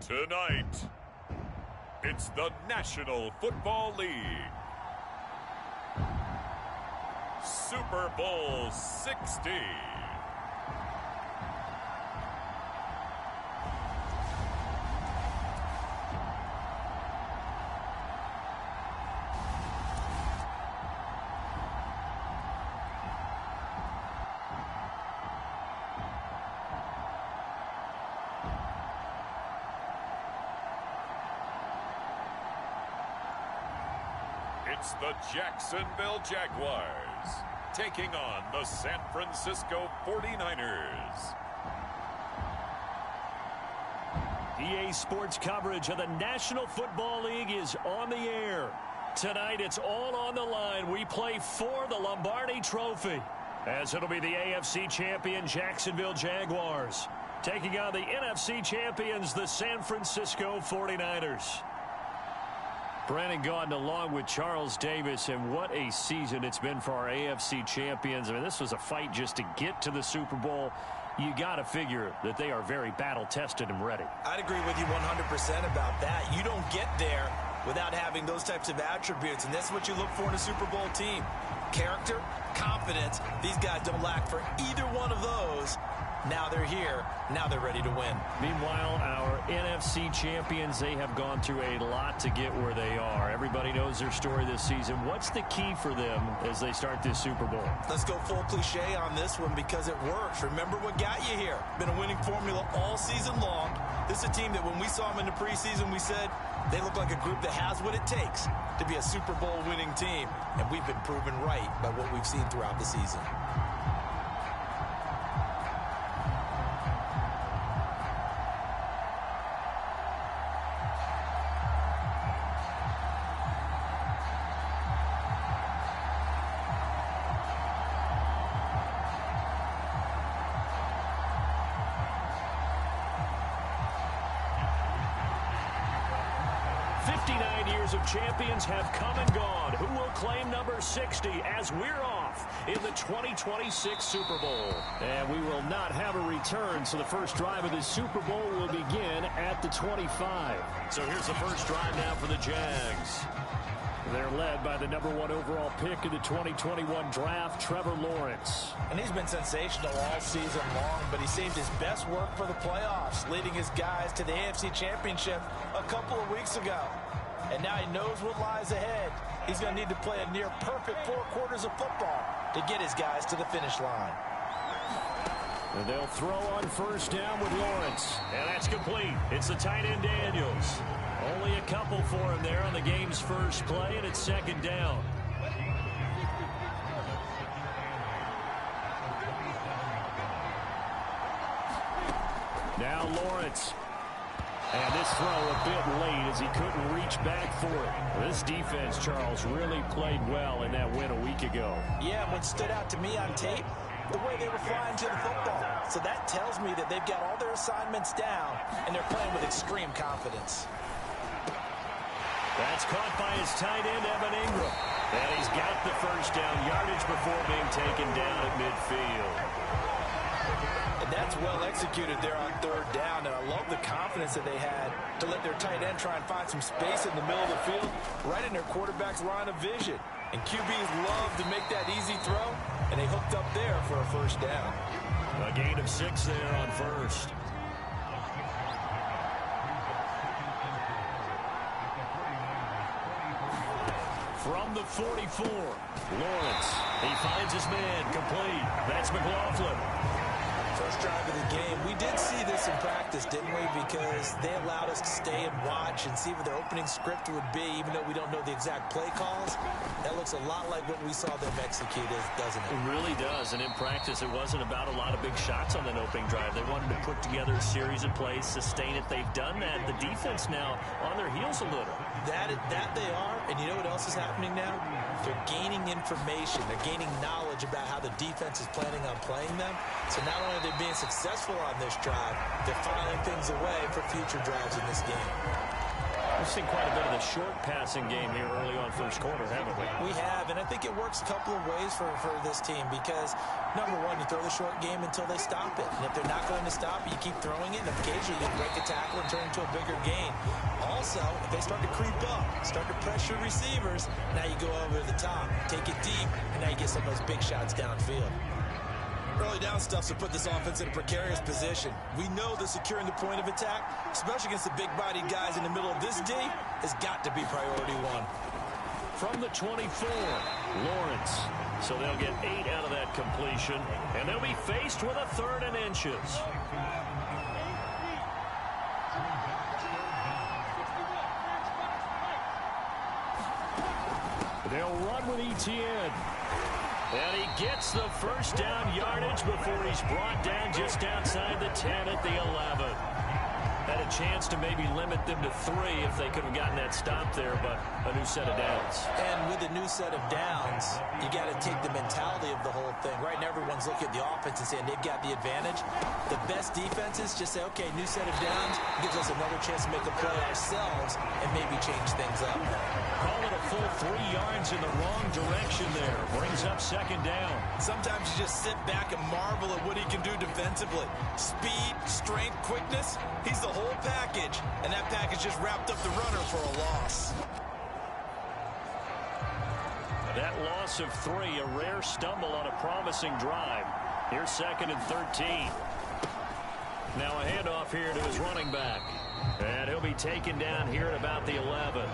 Tonight, it's the National Football League. Super Bowl 60. It's the Jacksonville Jaguars taking on the San Francisco 49ers. EA Sports coverage of the National Football League is on the air. Tonight, it's all on the line. We play for the Lombardi Trophy, as it'll be the AFC champion Jacksonville Jaguars taking on the NFC champions, the San Francisco 49ers. Brandon Gaudin along with Charles Davis, and what a season it's been for our AFC champions. I mean, this was a fight just to get to the Super Bowl. You got to figure that they are very battle-tested and ready. I'd agree with you 100% about that. You don't get there without having those types of attributes, and that's what you look for in a Super Bowl team. Character, confidence. These guys don't lack for either one of those. Now they're here. Now they're ready to win. Meanwhile, our NFC champions, they have gone through a lot to get where they are. Everybody knows their story this season. What's the key for them as they start this Super Bowl? Let's go full cliche on this one because it works. Remember what got you here. Been a winning formula all season long. This is a team that when we saw them in the preseason, we said they look like a group that has what it takes to be a Super Bowl winning team. And we've been proven right by what we've seen throughout the season. Champions have come and gone. Who will claim number 60 as we're off in the 2026 Super Bowl? And we will not have a return, so the first drive of the Super Bowl will begin at the 25. So here's the first drive now for the Jags. They're led by the number 1 overall pick in the 2021 draft, Trevor Lawrence. And he's been sensational all season long, but he saved his best work for the playoffs, leading his guys to the AFC Championship a couple of weeks ago. And now he knows what lies ahead. He's going to need to play a near-perfect 4 quarters of football to get his guys to the finish line. And they'll throw on first down with Lawrence. And that's complete. It's the tight end Daniels. Only a couple for him there on the game's first play, and it's second down. Now Lawrence. And this throw a bit late as he couldn't reach back for it. This defense, Charles, really played well in that win a week ago. Yeah, what stood out to me on tape, the way they were flying to the football. So that tells me that they've got all their assignments down, and they're playing with extreme confidence. That's caught by his tight end, Evan Ingram. And he's got the first down yardage before being taken down at midfield. And that's well executed there on third down, and I love the confidence that they had to let their tight end try and find some space in the middle of the field, right in their quarterback's line of vision. And QBs love to make that easy throw, and they hooked up there for a first down. A gain of 6 there on first. From the 44, Lawrence. He finds his man complete. That's McLaughlin. First drive of the game. We did see this in practice, didn't we? Because they allowed us to stay and watch and see what the opening script would be, even though we don't know the exact play calls. That looks a lot like what we saw them execute, doesn't it? It really does. And in practice, it wasn't about a lot of big shots on that opening drive. They wanted to put together a series of plays, sustain it. They've done that. The defense now on their heels a little. That they are. And you know what else is happening now? They're gaining information. They're gaining knowledge about how the defense is planning on playing them. So not only are they being successful on this drive, they're filing things away for future drives in this game. We've seen quite a bit of the short passing game here early on first quarter, haven't we? We have, and I think it works a couple of ways for this team because, number one, you throw the short game until they stop it. And if they're not going to stop it, you keep throwing it, and occasionally you break a tackle and turn it into a bigger gain. Also, if they start to creep up, start to pressure receivers, now you go over the top, take it deep, and now you get some of those big shots downfield. Early down stuff to put this offense in a precarious position. We know that securing the point of attack, especially against the big-bodied guys in the middle of this D, has got to be priority one. From the 24, Lawrence. So they'll get 8 out of that completion, and they'll be faced with a 3rd and inches. They'll run with Etienne. And he gets the first down yardage before he's brought down just outside the 10 at the 11. Had a chance to maybe limit them to 3 if they could have gotten that stop there, but a new set of downs. And with a new set of downs, you got to take the mentality of the whole thing. Right now, everyone's looking at the offense and saying they've got the advantage. The best defenses just say, okay, new set of downs gives us another chance to make a play ourselves and maybe change things up. Call it a full 3 yards in the wrong direction there. Brings up 2nd down. Sometimes you just sit back and marvel at what he can do defensively. Speed, strength, quickness, he's the whole package. And that package just wrapped up the runner for a loss. That loss of 3, a rare stumble on a promising drive. Here's 2nd and 13. Now a handoff here to his running back. And he'll be taken down here at about the 11.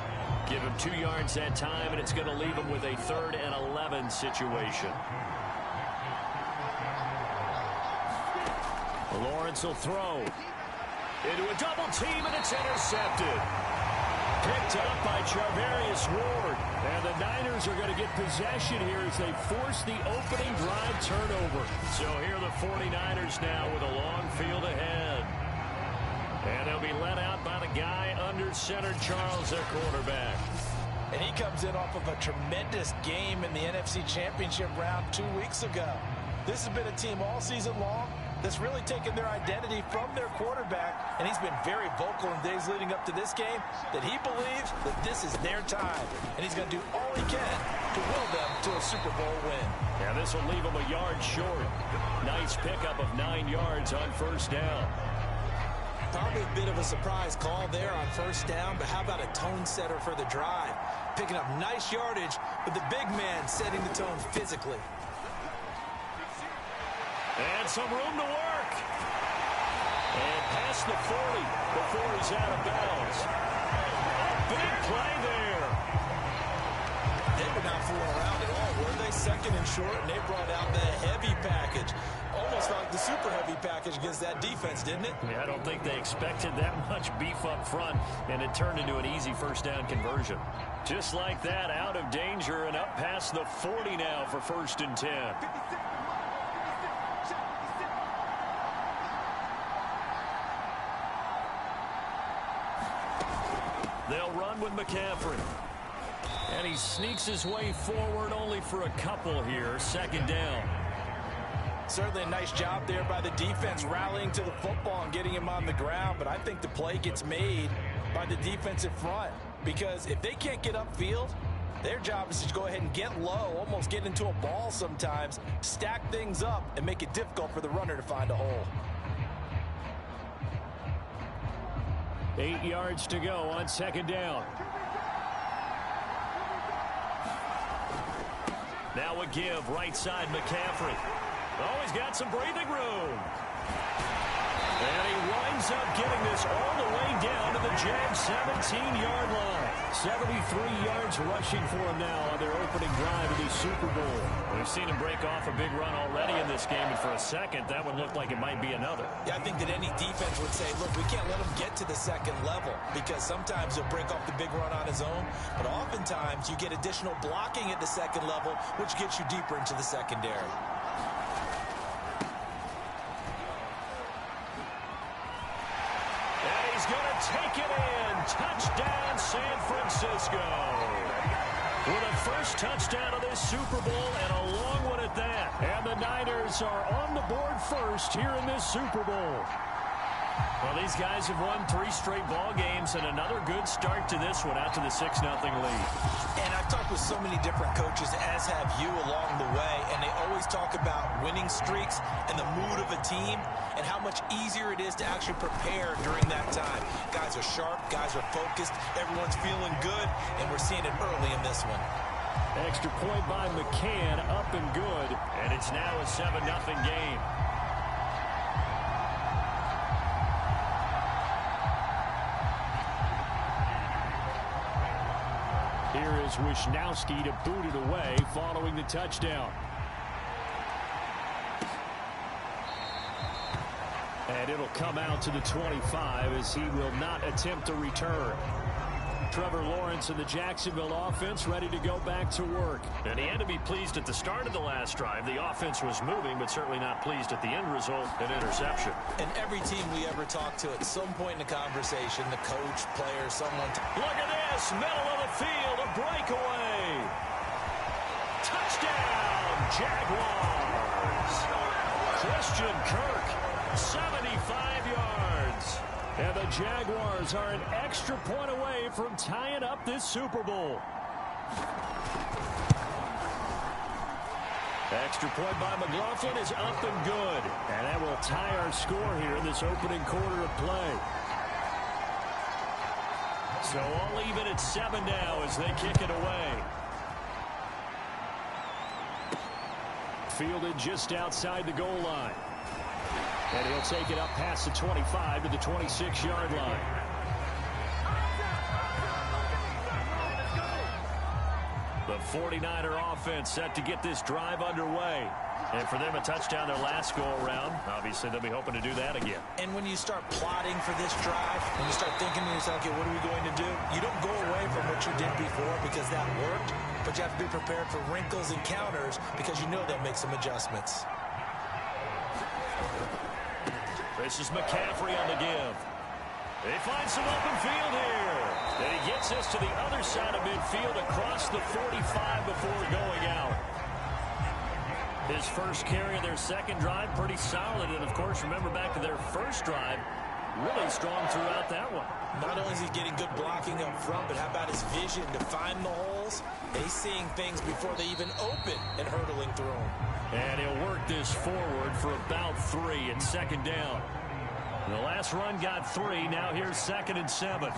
Give him 2 yards that time, and it's going to leave him with a 3rd and 11 situation. Lawrence will throw. Into a double team, and it's intercepted. Picked up by Charvarius Ward. And the Niners are going to get possession here as they force the opening drive turnover. So here are the 49ers now with a long field ahead. And they'll be let out by the guy under center, Charles, their quarterback. And he comes in off of a tremendous game in the NFC Championship round 2 weeks ago. This has been a team all season long that's really taken their identity from their quarterback, and he's been very vocal in days leading up to this game that he believes that this is their time, and he's going to do all he can to will them to a Super Bowl win. Yeah, this will leave him a yard short. Nice pickup of 9 yards on 1st down. Probably a bit of a surprise call there on 1st down, but how about a tone setter for the drive? Picking up nice yardage with the big man setting the tone physically. And some room to work. And past the 40 before he's out of bounds. A big play there. They were not fooling around at all, were they? 2nd and short, and they brought out the heavy package. Almost like the super heavy package against that defense, didn't it? Yeah, I don't think they expected that much beef up front, and it turned into an easy 1st down conversion. Just like that, out of danger and up past the 40 now for 1st and 10. They'll run with McCaffrey. And he sneaks his way forward only for a couple here. 2nd down. Certainly a nice job there by the defense rallying to the football and getting him on the ground. But I think the play gets made by the defensive front. Because if they can't get upfield, their job is to go ahead and get low, almost get into a ball sometimes, stack things up, and make it difficult for the runner to find a hole. 8 yards to go on 2nd down. Now a give, right side McCaffrey. Oh, he's got some breathing room. And he winds up getting this all the way down to the Jags' 17-yard line. 73 yards rushing for him now on their opening drive of the Super Bowl. We've seen him break off a big run already in this game, and for a second, that one looked like it might be another. Yeah, I think that any defense would say, look, we can't let him get to the 2nd level because sometimes he'll break off the big run on his own, but oftentimes you get additional blocking at the 2nd level, which gets you deeper into the secondary. Take it in. Touchdown, San Francisco. With a first touchdown of this Super Bowl and a long one at that. And the Niners are on the board first here in this Super Bowl. Well, these guys have won 3 straight ball games and another good start to this one out to the 6-0 lead. And I've talked with so many different coaches, as have you, along the way, and they always talk about winning streaks and the mood of a team and how much easier it is to actually prepare during that time. Guys are sharp, guys are focused, everyone's feeling good, and we're seeing it early in this one. Extra point by McCann, up and good, and it's now a 7-0 game. Here is Wisnowski to boot it away following the touchdown. And it'll come out to the 25 as he will not attempt a return. Trevor Lawrence and the Jacksonville offense ready to go back to work. And he had to be pleased at the start of the last drive. The offense was moving, but certainly not pleased at the end result, an interception. And every team we ever talk to at some point in the conversation, the coach, player, someone. Look at this, middle of the field, a breakaway. Touchdown, Jaguars. Christian Kirk, 75 yards. And the Jaguars are an extra point away from tying up this Super Bowl. Extra point by McLaughlin is up and good. And that will tie our score here in this opening quarter of play. So all even at 7 now as they kick it away. Fielded just outside the goal line. And he'll take it up past the 25 to the 26-yard line. The 49er offense set to get this drive underway. And for them, a touchdown their last go-around. Obviously, they'll be hoping to do that again. And when you start plotting for this drive, when you start thinking to yourself, okay, what are we going to do? You don't go away from what you did before because that worked, but you have to be prepared for wrinkles and counters because you know they'll make some adjustments. This is McCaffrey on the give. They find some open field here. And he gets us to the other side of midfield across the 45 before going out. His first carry of their second drive, pretty solid. And, of course, remember back to their first drive, really strong throughout that one. Not only is he getting good blocking up front, but how about his vision to find the holes? He's seeing things before they even open and hurdling through them. And he'll work this forward for about 3 at second down. The last run got 3. Now here's 2nd and 7.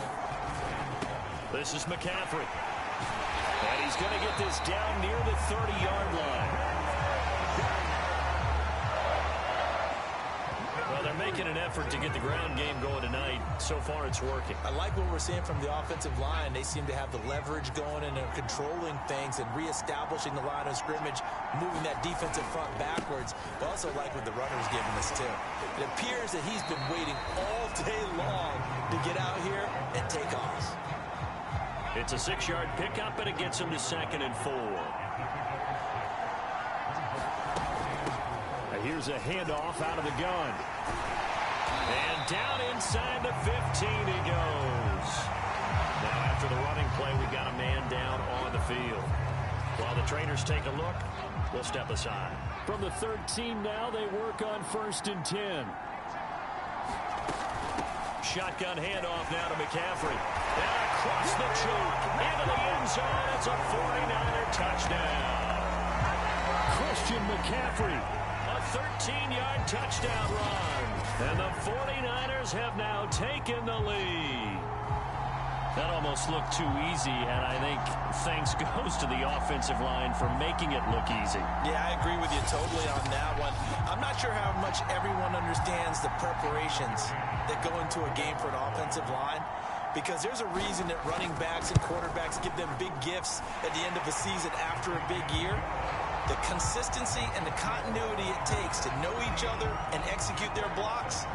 This is McCaffrey. And he's going to get this down near the 30-yard line. Well, they're making an effort to get the ground game going tonight. So far, it's working. I like what we're seeing from the offensive line. They seem to have the leverage going, and they're controlling things and reestablishing the line of scrimmage, moving that defensive front backwards. But also like what the runner's giving us, too. It appears that he's been waiting all day long to get out here and take off. It's a 6-yard pickup, and it gets him to 2nd and 4. Here's a handoff out of the gun. And down inside the 15 he goes. Now after the running play, we've got a man down on the field. While the trainers take a look, we'll step aside. From the 13 now, they work on 1st and 10. Shotgun handoff now to McCaffrey. And across the choke, into the end zone. It's a 49er touchdown. Christian McCaffrey. 13-yard touchdown run. And the 49ers have now taken the lead. That almost looked too easy, and I think thanks goes to the offensive line for making it look easy. Yeah, I agree with you totally on that one. I'm not sure how much everyone understands the preparations that go into a game for an offensive line, because there's a reason that running backs and quarterbacks give them big gifts at the end of a season after a big year. The consistency and the continuity it takes to know each other and execute their blocks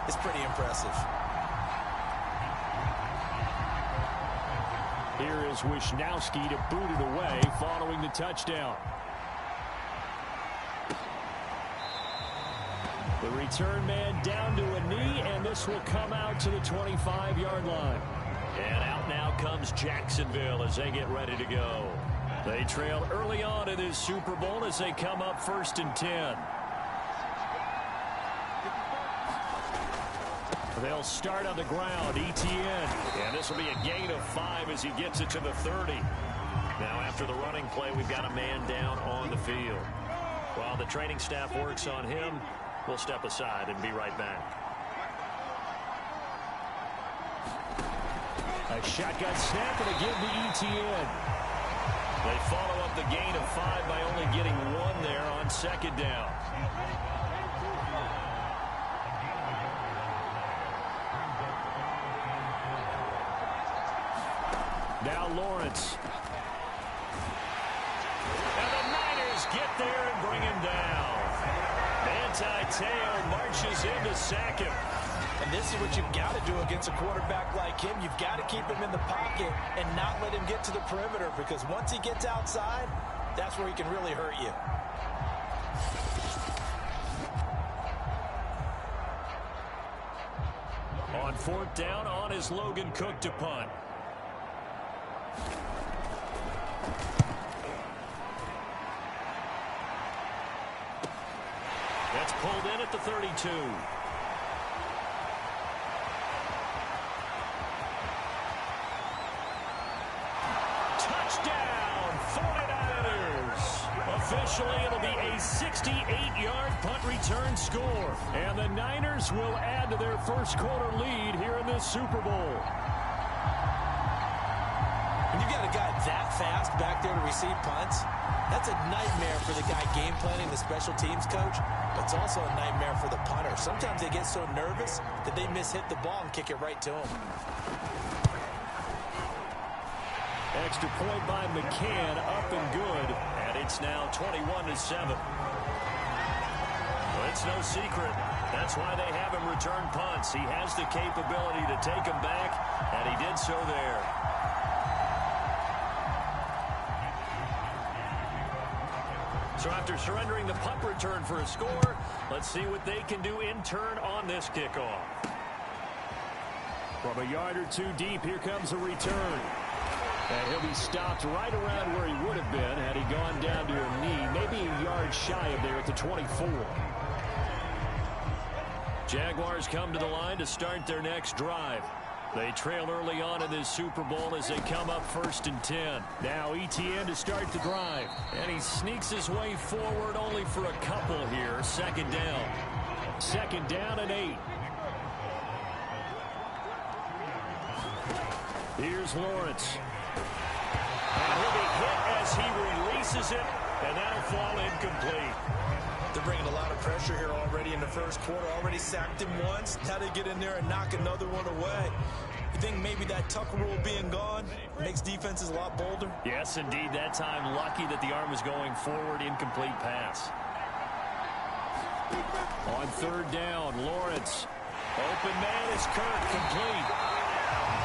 is pretty impressive. Here is Wisnowski to boot it away following the touchdown. The return man down to a knee, and this will come out to the 25-yard line. And out now comes Jacksonville as they get ready to go. They trail early on in this Super Bowl as they come up 1st and 10. They'll start on the ground. Etienne. And this will be a gain of 5 as he gets it to the 30. Now after the running play, we've got a man down on the field. While the training staff works on him, we'll step aside and be right back. A shotgun snap and a give to Etienne. They follow up the gain of 5 by only getting 1 there on second down. Now Lawrence. And the Niners get there and bring him down. Teo marches in to sack him. And this is what you've got to do against a quarterback like him. You've got to keep him in the pocket and not let him get to the perimeter, because once he gets outside, that's where he can really hurt you. On 4th down, on is Logan Cook to punt. That's pulled in at the 32. Touchdown, 49ers. Officially, it'll be a 68-yard punt return score. And the Niners will add to their first quarter lead here in this Super Bowl. When you got a guy that fast back there to receive punts, that's a nightmare for the guy game planning, the special teams coach. But it's also a nightmare for the punter. Sometimes they get so nervous that they mishit the ball and kick it right to him. Extra point by McCann, up and good. And it's now 21-7. Well, it's no secret. That's why they have him return punts. He has the capability to take them back, and he did so there. So after surrendering the punt return for a score, let's see what they can do in turn on this kickoff. From a yard or 2 deep, here comes a return. And he'll be stopped right around where he would have been had he gone down to a knee, maybe a yard shy of there at the 24. Jaguars come to the line to start their next drive. They trail early on in this Super Bowl as they come up 1st and 10. Now Etienne to start the drive. And he sneaks his way forward only for a couple here. 2nd down. 2nd down and 8. Here's Lawrence. And he'll be hit as he releases it, and that'll fall incomplete. They're bringing a lot of pressure here already in the first quarter. Already sacked him once. Now they get in there and knock another one away. You think maybe that Tucker rule being gone makes defenses a lot bolder? Yes, indeed. That time, lucky that the arm was going forward. Incomplete pass. On 3rd down, Lawrence. Open man is Kirk, complete.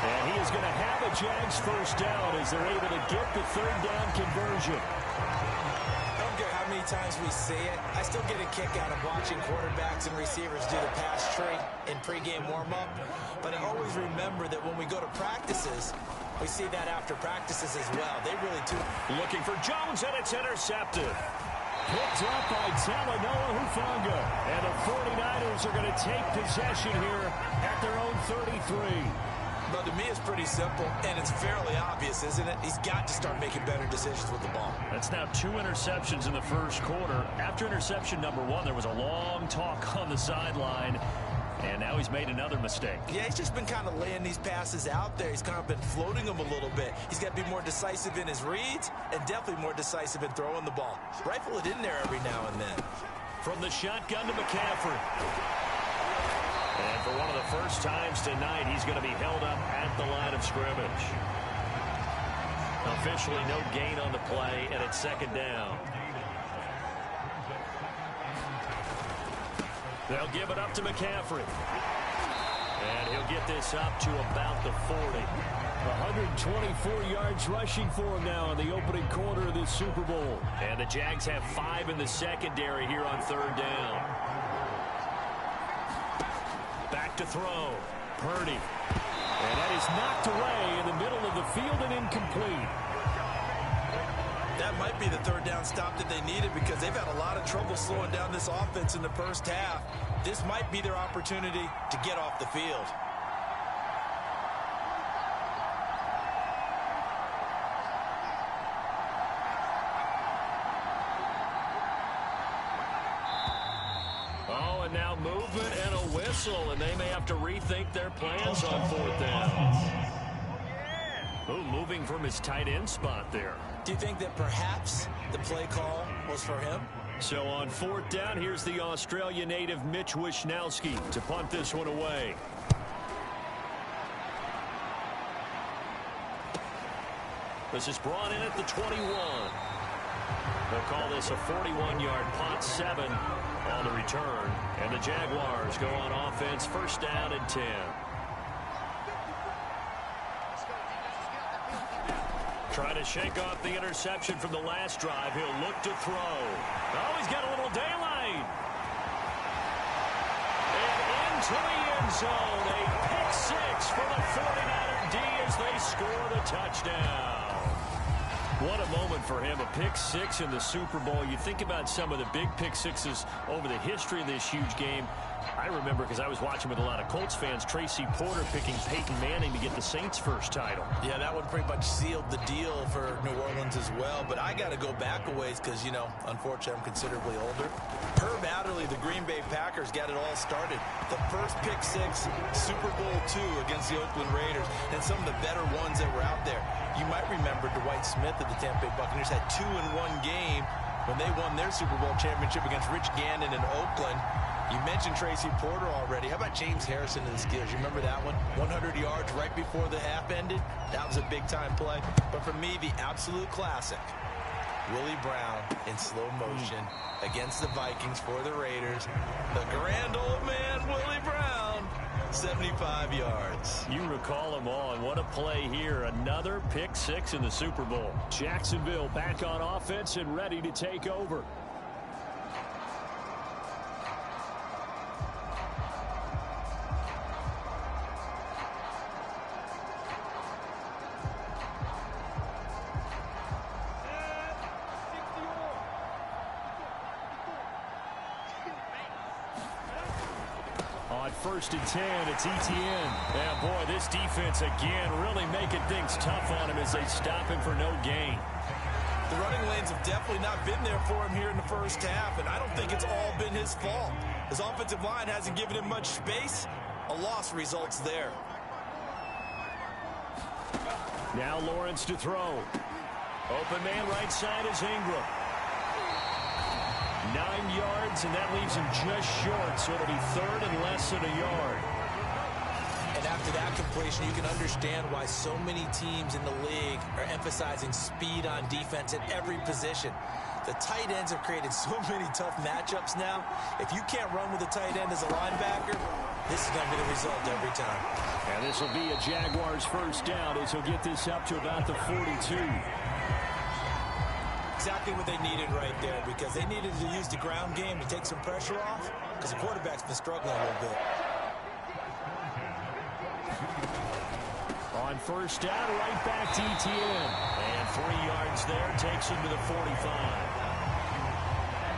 And he is going to have a Jags first down as they're able to get the 3rd down conversion. I don't care how many times we see it. I still get a kick out of watching quarterbacks and receivers do the pass tree in pregame warm-up. But I always remember that when we go to practices, we see that after practices as well. They really do. Looking for Jones, and it's intercepted. Picked up by Talanoa Hufanga. And the 49ers are going to take possession here at their own 33. But to me, it's pretty simple, and it's fairly obvious, isn't it? He's got to start making better decisions with the ball. That's now 2 interceptions in the first quarter. After interception number 1, there was a long talk on the sideline, and now he's made another mistake. Yeah, he's just been kind of laying these passes out there. He's kind of been floating them a little bit. He's got to be more decisive in his reads and definitely more decisive in throwing the ball. Rifle it in there every now and then. From the shotgun to McCaffrey. And for one of the first times tonight, he's going to be held up at the line of scrimmage. Officially no gain on the play, and it's 2nd down. They'll give it up to McCaffrey. And he'll get this up to about the 40. 124 yards rushing for him now in the opening quarter of this Super Bowl. And the Jags have 5 in the secondary here on 3rd down. Back to throw. Purdy. And that is knocked away in the middle of the field and incomplete. That might be the 3rd down stop that they needed, because they've had a lot of trouble slowing down this offense in the first half. this might be their opportunity to get off the field. Oh, and now movement and a whistle, and they may have to rethink their plans on 4th down. Oh, moving from his tight end spot there. Do you think that perhaps the play call was for him? So on 4th down, here's the Australia native Mitch Wishnowsky to punt this one away. This is brought in at the 21. They'll call this a 41-yard punt, 7 on the return. And the Jaguars go on offense, 1st down and 10. Trying to shake off the interception from the last drive. He'll look to throw. Oh, he's got a little daylight. And into the end zone. A pick 6 for the 49er D as they score the touchdown. What a moment for him, a pick 6 in the Super Bowl. You think about some of the big pick 6s over the history of this huge game. I remember, because I was watching with a lot of Colts fans, Tracy Porter picking Peyton Manning to get the Saints' first title. Yeah, that one pretty much sealed the deal for New Orleans as well. But I got to go back a ways because, you know, unfortunately I'm considerably older. Herb Adderley, the Green Bay Packers, got it all started. The first pick 6, Super Bowl II against the Oakland Raiders, and some of the better ones that were out there. You might remember Dwight Smith of the Tampa Bay Buccaneers had 2 in one game when they won their Super Bowl championship against Rich Gannon in Oakland. You mentioned Tracy Porter already. How about James Harrison in the Steelers? You remember that one? 100 yards right before the half ended? That was a big-time play. But for me, the absolute classic, Willie Brown in slow motion against the Vikings for the Raiders. The grand old man, Willie Brown, 75 yards. You recall them all, and what a play here. Another pick 6 in the Super Bowl. Jacksonville back on offense and ready to take over. On 1st and 10, it's Etienne. And boy, this defense again really making things tough on him as they stop him for no gain. The running lanes have definitely not been there for him here in the first half, and I don't think it's all been his fault. His offensive line hasn't given him much space. A loss results there. Now Lawrence to throw. Open man right side is Ingram. 9 yards, and that leaves him just short, so it'll be 3rd and less than a yard. And after that completion, you can understand why so many teams in the league are emphasizing speed on defense at every position. The tight ends have created so many tough matchups now. If you can't run with a tight end as a linebacker, this is going to be the result every time. And this will be a Jaguars 1st down as he'll get this up to about the 42. Exactly what they needed right there, because they needed to use the ground game to take some pressure off, because the quarterback's been struggling a little bit. On 1st down, right back to Etienne. And 3 yards there, takes him to the 45.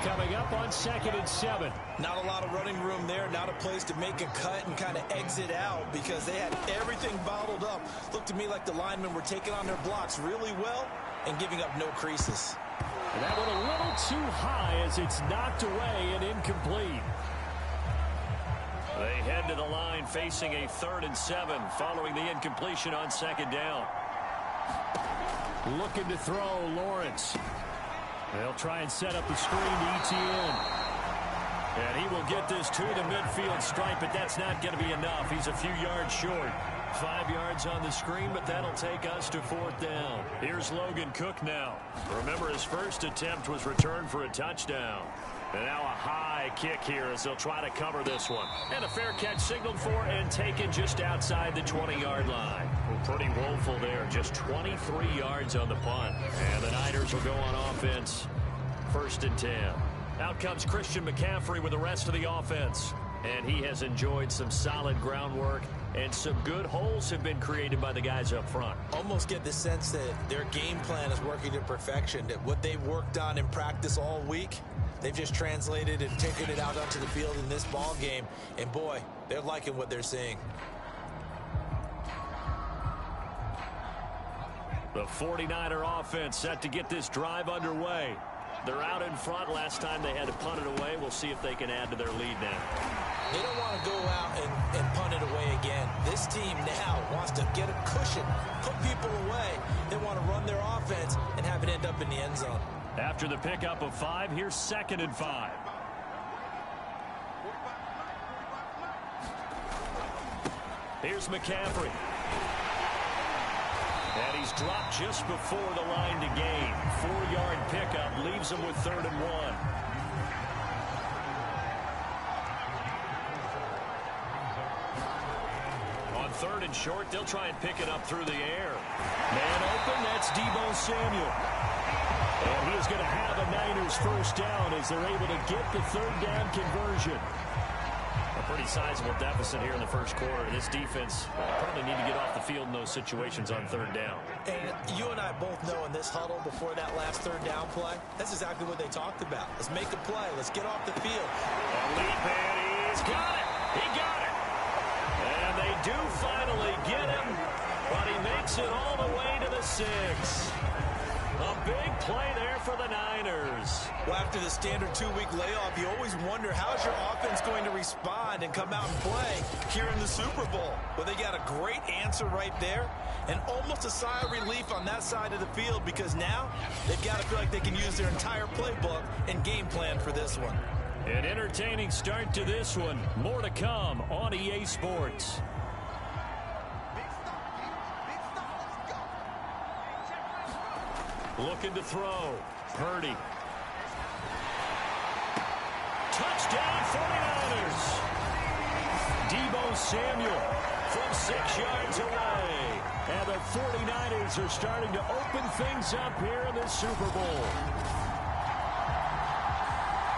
Coming up on 2nd and 7. Not a lot of running room there, not a place to make a cut and kind of exit out, because they had everything bottled up. Looked to me like the linemen were taking on their blocks really well and giving up no creases. And that one a little too high as it's knocked away and incomplete. They head to the line facing a 3rd and 7 following the incompletion on 2nd down. Looking to throw, Lawrence. They'll try and set up the screen to Etienne. And he will get this to the midfield stripe, but that's not going to be enough. He's a few yards short. 5 yards on the screen, but that'll take us to 4th down. Here's Logan Cook now. Remember, his first attempt was returned for a touchdown. And now a high kick here as they'll try to cover this one. And a fair catch signaled for and taken just outside the 20-yard line. Well, pretty woeful there. Just 23 yards on the punt. And the Niners will go on offense. 1st and 10. Out comes Christian McCaffrey with the rest of the offense. And he has enjoyed some solid groundwork, and some good holes have been created by the guys up front. Almost get the sense that their game plan is working to perfection, that what they've worked on in practice all week, They've just translated and taken it out onto the field in this ball game. And, boy, they're liking what they're seeing. The 49er offense set to get this drive underway. They're out in front. Last time they had to punt it away. We'll see if they can add to their lead now. They don't want to go out and punt it away again. This team now wants to get a cushion, put people away. They want to run their offense and have it end up in the end zone. After the pickup of 5, here's 2nd and 5. Here's McCaffrey. And he's dropped just before the line to gain. 4-yard pickup leaves him with 3rd and 1. On 3rd and short, they'll try and pick it up through the air. Man open, that's Deebo Samuel. And he is going to have a Niners first down as they're able to get the 3rd down conversion. A pretty sizable deficit here in the first quarter. This defense probably need to get off the field in those situations on 3rd down. And you and I both know in this huddle before that last 3rd down play, that's exactly what they talked about. Let's make a play. Let's get off the field. Elite man, he's got it. He got it. And they do finally get him, but he makes it all the way to the 6. A big play there for the Niners. Well, after the standard 2-week layoff, you always wonder how's your offense going to respond and come out and play here in the Super Bowl. Well, they got a great answer right there and almost a sigh of relief on that side of the field because now they've got to feel like they can use their entire playbook and game plan for this one. An entertaining start to this one. More to come on EA Sports. Looking to throw. Purdy. Touchdown 49ers. Deebo Samuel from 6 yards away. And the 49ers are starting to open things up here in the Super Bowl.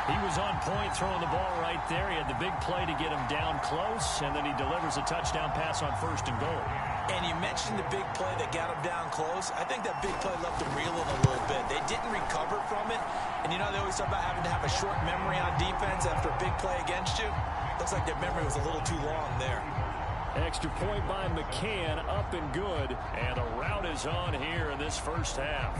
He was on point throwing the ball right there. He had the big play to get him down close, and then he delivers a touchdown pass on 1st and goal. And you mentioned the big play that got him down close. I think that big play left him reeling a little bit. They didn't recover from it. And, you know, they always talk about having to have a short memory on defense after a big play against you. Looks like their memory was a little too long there. Extra point by McCann, up and good. And a rout is on here in this first half.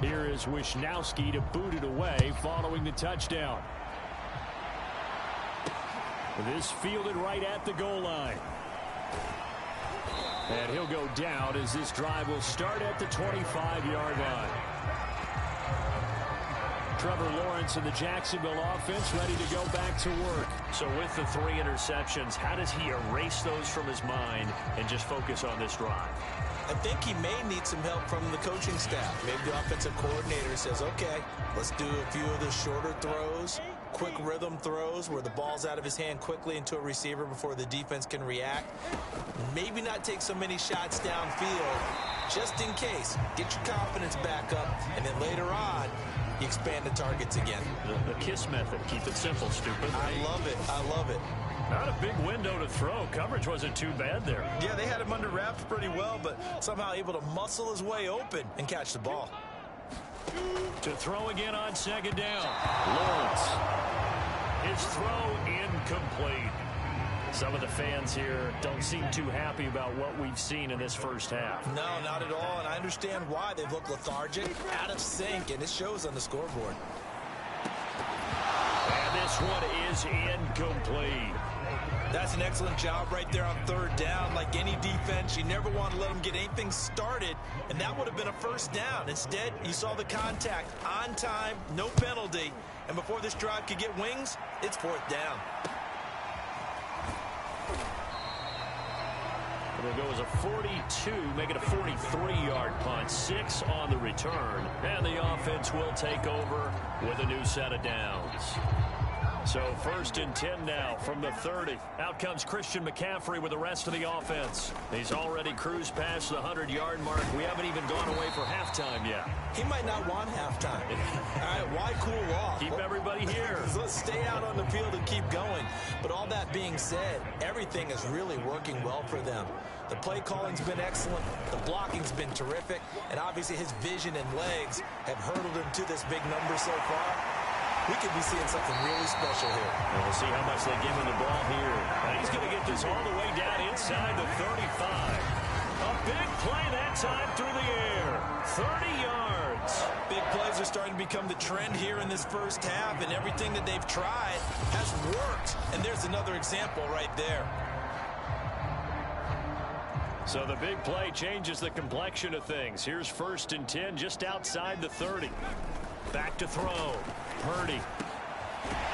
Here is Wisnowski to boot it away following the touchdown. This fielded right at the goal line. And he'll go down as this drive will start at the 25-yard line. Trevor Lawrence and the Jacksonville offense ready to go back to work. So with the 3 interceptions, how does he erase those from his mind and just focus on this drive? I think he may need some help from the coaching staff. Maybe the offensive coordinator says, okay, let's do a few of the shorter throws, quick rhythm throws where the ball's out of his hand quickly into a receiver before the defense can react. Maybe not take so many shots downfield just in case. Get your confidence back up, and then later on, you expand the targets again. The KISS method. Keep it simple, stupid. I love it. I love it. Not a big window to throw. Coverage wasn't too bad there. Yeah, they had him under wraps pretty well, but somehow able to muscle his way open and catch the ball. To throw again on 2nd down. Lawrence. His throw incomplete. Some of the fans here don't seem too happy about what we've seen in this first half. No, not at all, and I understand why. They've looked lethargic, out of sync, and it shows on the scoreboard. And this one is incomplete. That's an excellent job right there on 3rd down. Like any defense, you never want to let them get anything started, and that would have been a first down. Instead, you saw the contact on time, no penalty, and before this drive could get wings, it's 4th down. It'll go as a 42, make it a 43-yard punt, 6 on the return, and the offense will take over with a new set of downs. So 1st and 10 now from the 30. Out comes Christian McCaffrey with the rest of the offense. He's already cruised past the 100-yard mark. We haven't even gone away for halftime yet. He might not want halftime. All right, why cool off? Keep everybody here. Let's stay out on the field and keep going. But all that being said, everything is really working well for them. The play calling's been excellent. The blocking's been terrific. And obviously his vision and legs have hurdled him to this big number so far. We could be seeing something really special here. And we'll see how much they give him the ball here. And he's going to get this all the way down inside the 35. A big play that time through the air. 30 yards. Big plays are starting to become the trend here in this first half, and everything that they've tried has worked. And there's another example right there. So the big play changes the complexion of things. Here's 1st and 10 just outside the 30. Back to throw. Purdy.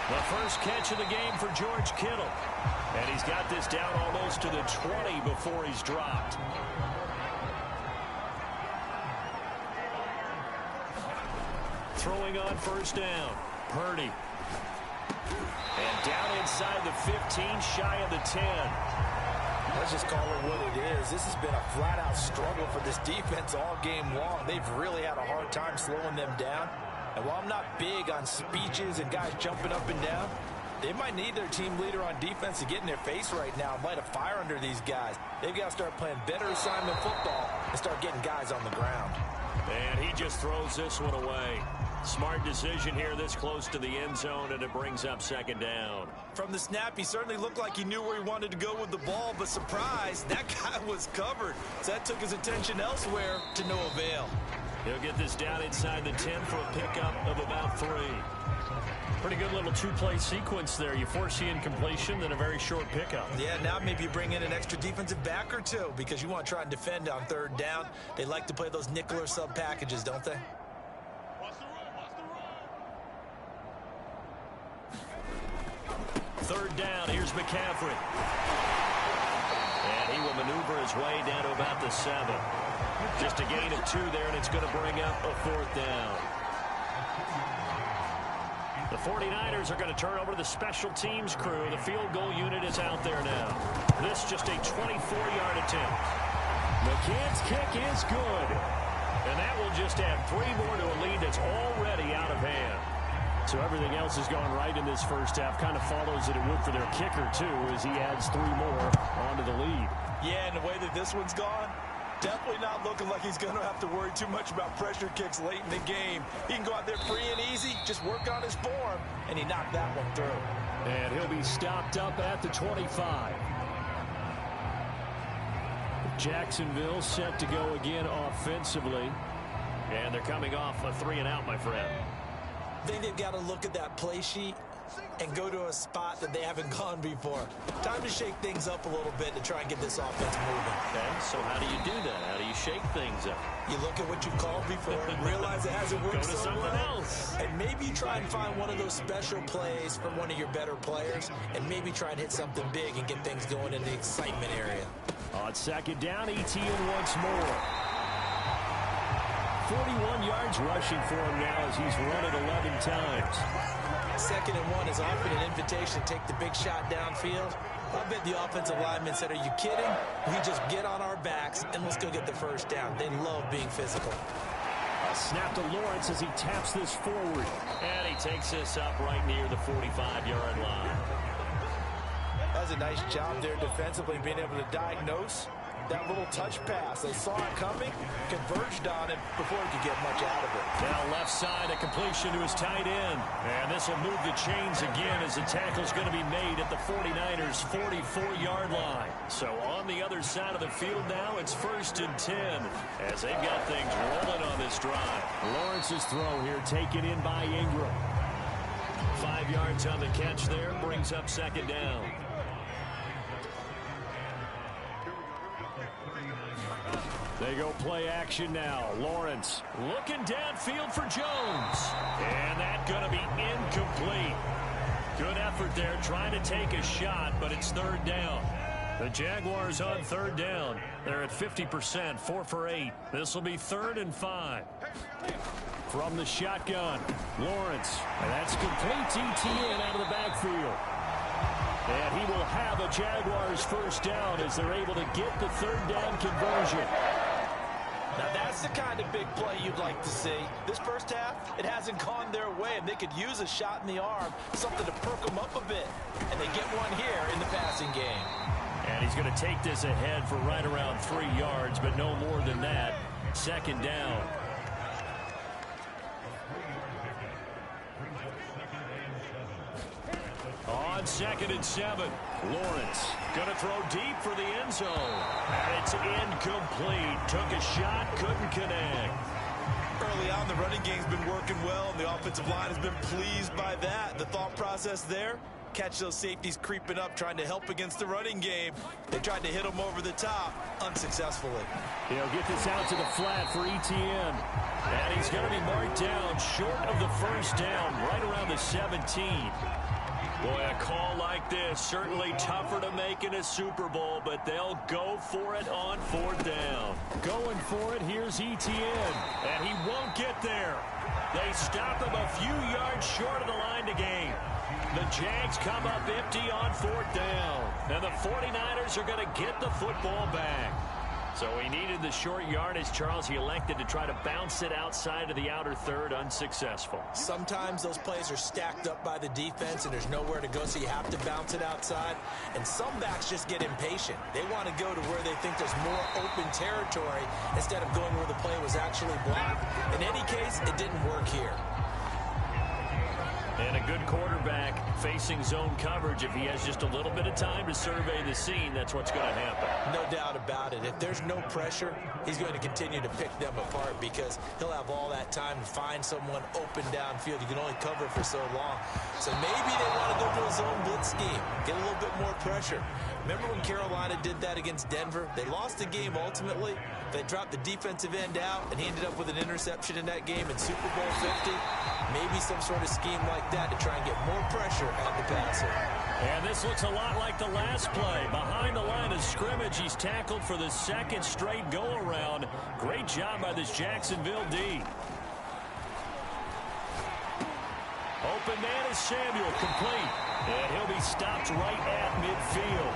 The first catch of the game for George Kittle. And he's got this down almost to the 20 before he's dropped. Throwing on 1st down. Purdy. And down inside the 15, shy of the 10. Let's just call it what it is. This has been a flat-out struggle for this defense all game long. They've really had a hard time slowing them down. And while I'm not big on speeches and guys jumping up and down, they might need their team leader on defense to get in their face right now and light a fire under these guys. They've got to start playing better assignment football and start getting guys on the ground. And he just throws this one away. Smart decision here this close to the end zone, and it brings up 2nd down. From the snap, he certainly looked like he knew where he wanted to go with the ball, but surprise, that guy was covered. So that took his attention elsewhere to no avail. He'll get this down inside the 10 for a pickup of about 3. Pretty good little two-play sequence there. You force the incompletion, then a very short pickup. Yeah, now maybe you bring in an extra defensive back or two because you want to try and defend on 3rd down. They like to play those nickel or sub packages, don't they? Third down, here's McCaffrey. And he will maneuver his way down to about the 7. Just a gain of 2 there, and it's going to bring up a 4th down. The 49ers are going to turn over to the special teams crew. The field goal unit is out there now. This just a 24-yard attempt. McCann's kick is good. And that will just add 3 more to a lead that's already out of hand. So everything else has gone right in this first half. Kind of follows that it would for their kicker, too, as he adds 3 more onto the lead. Yeah, and the way that this one's gone, definitely not looking like he's going to have to worry too much about pressure kicks late in the game. He can go out there free and easy, just work on his form, and he knocked that one through. And he'll be stopped up at the 25. Jacksonville set to go again offensively. And they're coming off a 3-and-out, my friend. I think they've got to look at that play sheet and go to a spot that they haven't gone before. Time to shake things up a little bit to try and get this offense moving. Okay, so how do you do that? How do you shake things up? You look at what you've called before and realize it hasn't worked Go to so something well. else. And maybe you try and find one of those special plays from one of your better players and maybe try and hit something big and get things going in the excitement area. On 2nd down, ETN once more. 41 yards rushing for him now as he's run it 11 times. 2nd and 1 is often an invitation to take the big shot downfield. I bet the offensive lineman said, are you kidding? We just get on our backs and let's go get the 1st down. They love being physical. A snap to Lawrence as he taps this forward. And he takes this up right near the 45-yard line. That was a nice job there defensively, being able to diagnose that little touch pass. They saw it coming, converged on it before he could get much out of it. Now left side, a completion to his tight end. And this will move the chains again as the tackle's going to be made at the 49ers' 44-yard line. So on the other side of the field now, it's 1st and 10 as they've got things rolling on this drive. Lawrence's throw here taken in by Ingram. 5 yards on the catch there, brings up 2nd down. They go play action now. Lawrence looking downfield for Jones. And that's going to be incomplete. Good effort there trying to take a shot, but it's 3rd down. The Jaguars on third down. They're at 50%, 4 for 8. This will be 3rd and 5. From the shotgun, Lawrence. And that's complete to Etienne out of the backfield. And he will have a Jaguars first down as they're able to get the 3rd down conversion. Now that's the kind of big play you'd like to see. This first half, it hasn't gone their way, and they could use a shot in the arm, something to perk them up a bit. And they get one here in the passing game. And he's going to take this ahead for right around 3 yards, but no more than that. 2nd down. On 2nd and 7, Lawrence going to throw deep for the end zone. And it's incomplete. Took a shot, couldn't connect. Early on, the running game's been working well, and the offensive line has been pleased by that. The thought process there, catch those safeties creeping up, trying to help against the running game. They tried to hit them over the top, unsuccessfully. He'll get this out to the flat for Etienne. And he's going to be marked down short of the first down, right around the 17. Boy, a call like this, certainly tougher to make in a Super Bowl, but they'll go for it on 4th down. Going for it, here's Etienne, and he won't get there. They stop him a few yards short of the line to gain. The Jags come up empty on 4th down, and the 49ers are going to get the football back. So he needed the short yardage, Charles. He elected to try to bounce it outside of the outer third, unsuccessful. Sometimes those plays are stacked up by the defense and there's nowhere to go, so you have to bounce it outside. And some backs just get impatient. They want to go to where they think there's more open territory instead of going where the play was actually blocked. In any case, it didn't work here. And a good quarterback facing zone coverage. If he has just a little bit of time to survey the scene, that's what's going to happen. No doubt about it. If there's no pressure, he's going to continue to pick them apart because he'll have all that time to find someone open downfield. You can only cover for so long. So maybe they want to go to a zone blitz scheme, get a little bit more pressure. Remember when Carolina did that against Denver? They lost the game ultimately. They dropped the defensive end out, and he ended up with an interception in that game in Super Bowl 50. Maybe some sort of scheme like that to try and get more pressure on the passer. And this looks a lot like the last play. Behind the line of scrimmage, he's tackled for the 2nd straight go-around. Great job by this Jacksonville D. Open man is Samuel, complete. And he'll be stopped right at midfield.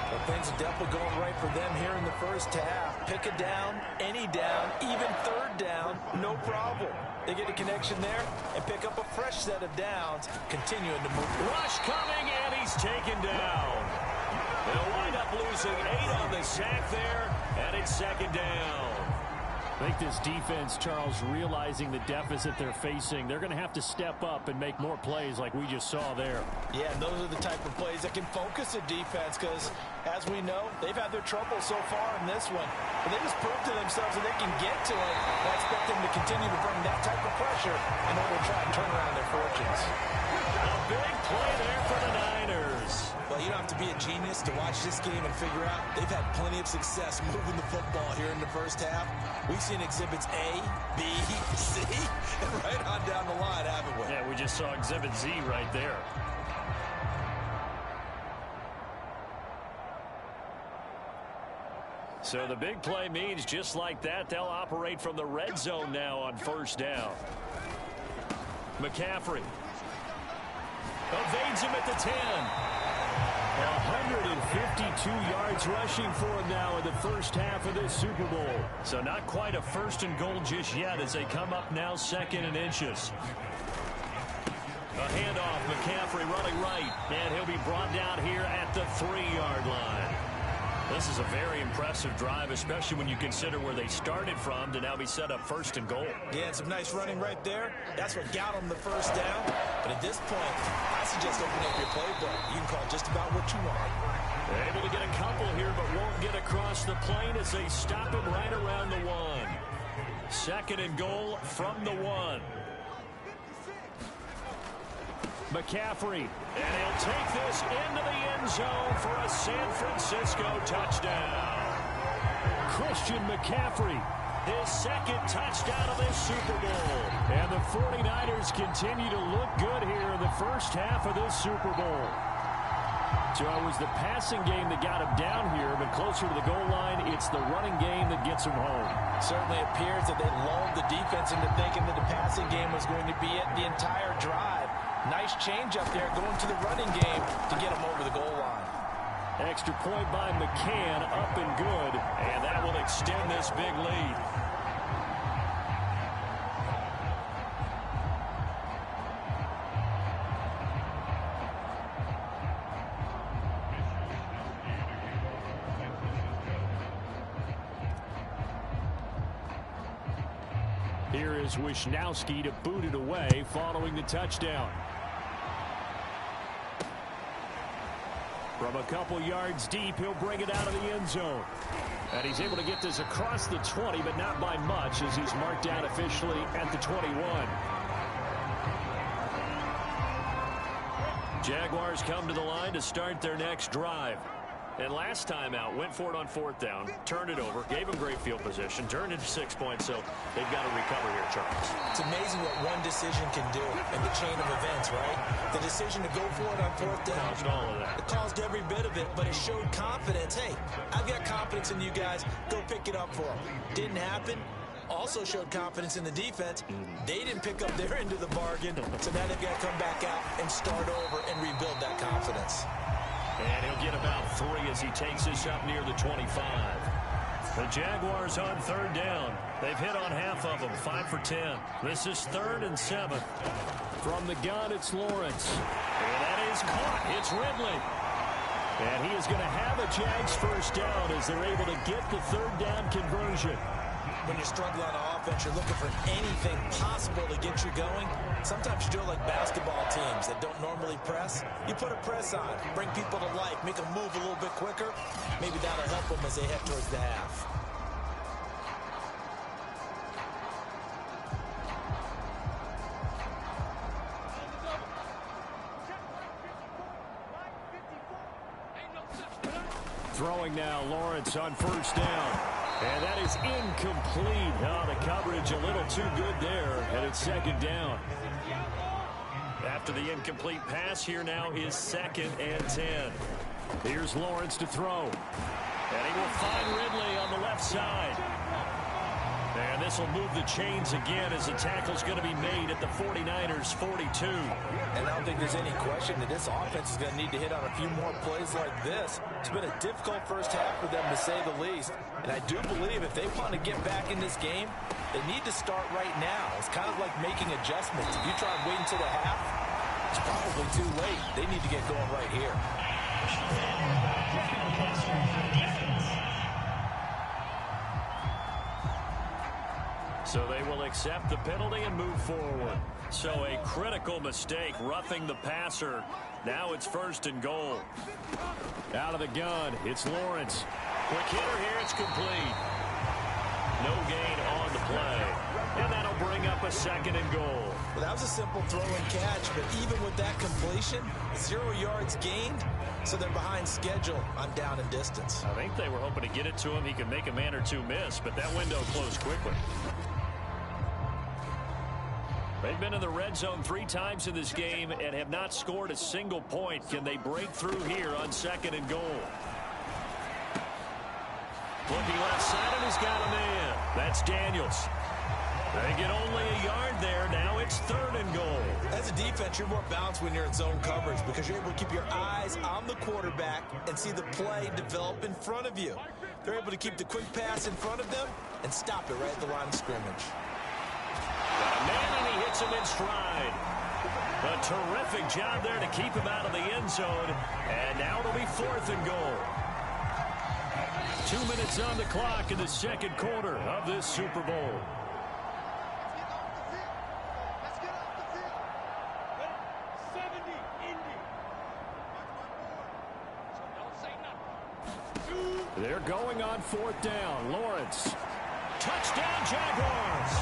Well, things are definitely going right for them here in the first half. Pick a down, any down, even 3rd down, no problem. They get a connection there and pick up a fresh set of downs, continuing to move. Rush coming, and he's taken down. They'll wind up losing 8 on the sack there, and it's 2nd down. I think this defense, Charles, realizing the deficit they're facing, they're going to have to step up and make more plays like we just saw there. Yeah, and those are the type of plays that can focus a defense because, as we know, they've had their trouble so far in this one. But they just proved to themselves that they can get to it. I expect them to continue to bring that type of pressure in order to try and turn around their fortunes. A big play there for the Niners. Well, you don't have to be a genius to watch this game and figure out they've had plenty of success moving the football here in the first half. We've seen exhibits A, B, C, and right on down the line, haven't we? Yeah, we just saw exhibit Z right there. So the big play means just like that, they'll operate from the red zone now on 1st down. McCaffrey evades him at the 10. 152 yards rushing for him now in the first half of this Super Bowl. So not quite a 1st and goal just yet as they come up now 2nd and inches. A handoff, McCaffrey running right, and he'll be brought down here at the 3-yard line. This is a very impressive drive, especially when you consider where they started from to now be set up 1st and goal. Yeah, and some nice running right there. That's what got them the first down. But at this point, I suggest opening up your playbook. You can call just about what you want. They're able to get a couple here, but won't get across the plane as they stop him right around the 1. 2nd and goal from the 1. McCaffrey, and he'll take this into the end zone for a San Francisco touchdown. Christian McCaffrey, his 2nd touchdown of this Super Bowl. And the 49ers continue to look good here in the first half of this Super Bowl. So it was the passing game that got him down here, but closer to the goal line, it's the running game that gets him home. Certainly appears that they lulled the defense into thinking that the passing game was going to be it the entire drive. Nice change up there going to the running game to get him over the goal line. Extra point by McCann, up and good, and that will extend this big lead. Here is Wisnowski to boot it away following the touchdown. From a couple yards deep, he'll bring it out of the end zone. And he's able to get this across the 20, but not by much, as he's marked down officially at the 21. Jaguars come to the line to start their next drive. And last time out, went for it on 4th down, turned it over, gave them great field position, turned into 6 points, so they've got to recover here, Charles. It's amazing what one decision can do in the chain of events, right? The decision to go for it on 4th down. Caused all of that. It caused every bit of it, but it showed confidence. Hey, I've got confidence in you guys. Go pick it up for them. Didn't happen. Also showed confidence in the defense. They didn't pick up their end of the bargain, so now they've got to come back out and start over and rebuild that confidence. And he'll get about 3 as he takes this up near the 25. The Jaguars on 3rd down. They've hit on half of them, 5 for 10. This is 3rd and 7. From the gun, it's Lawrence. And that is caught. It's Ridley. And he is going to have a Jags first down as they're able to get the 3rd down conversion. When you're struggling on offense, you're looking for anything possible to get you going. Sometimes you do it like basketball teams that don't normally press. You put a press on, bring people to life, make them move a little bit quicker. Maybe that'll help them as they head towards the half. Throwing now, Lawrence on 1st down. And that is incomplete. Oh, the coverage a little too good there, and it's 2nd down. After the incomplete pass, here now is 2nd and 10. Here's Lawrence to throw. And he will find Ridley on the left side. And this will move the chains again as the tackle's going to be made at the 49ers' 42. And I don't think there's any question that this offense is going to need to hit on a few more plays like this. It's been a difficult first half for them, to say the least. And I do believe if they want to get back in this game, they need to start right now. It's kind of like making adjustments. If you try and wait until the half, it's probably too late. They need to get going right here. So they will accept the penalty and move forward. So a critical mistake, roughing the passer. Now it's 1st and goal. Out of the gun, it's Lawrence. Quick hitter here, it's complete. No gain on the play. And that'll bring up a 2nd and goal. Well, that was a simple throw and catch, but even with that completion, 0 yards gained, so they're behind schedule on down and distance. I think they were hoping to get it to him. He could make a man or two miss, but that window closed quickly. They've been in the red zone 3 times in this game and have not scored a single point. Can they break through here on 2nd and goal? Looking left side, and he's got a man. That's Daniels. They get only a yard there. Now it's 3rd and goal. As a defense, you're more balanced when you're in zone coverage because you're able to keep your eyes on the quarterback and see the play develop in front of you. They're able to keep the quick pass in front of them and stop it right at the line of scrimmage. Got a man, and he hits him in stride. A terrific job there to keep him out of the end zone. And now it'll be 4th and goal. 2 minutes on the clock in the 2nd quarter of this Super Bowl. They're going on 4th down. Lawrence. Touchdown, Jaguars.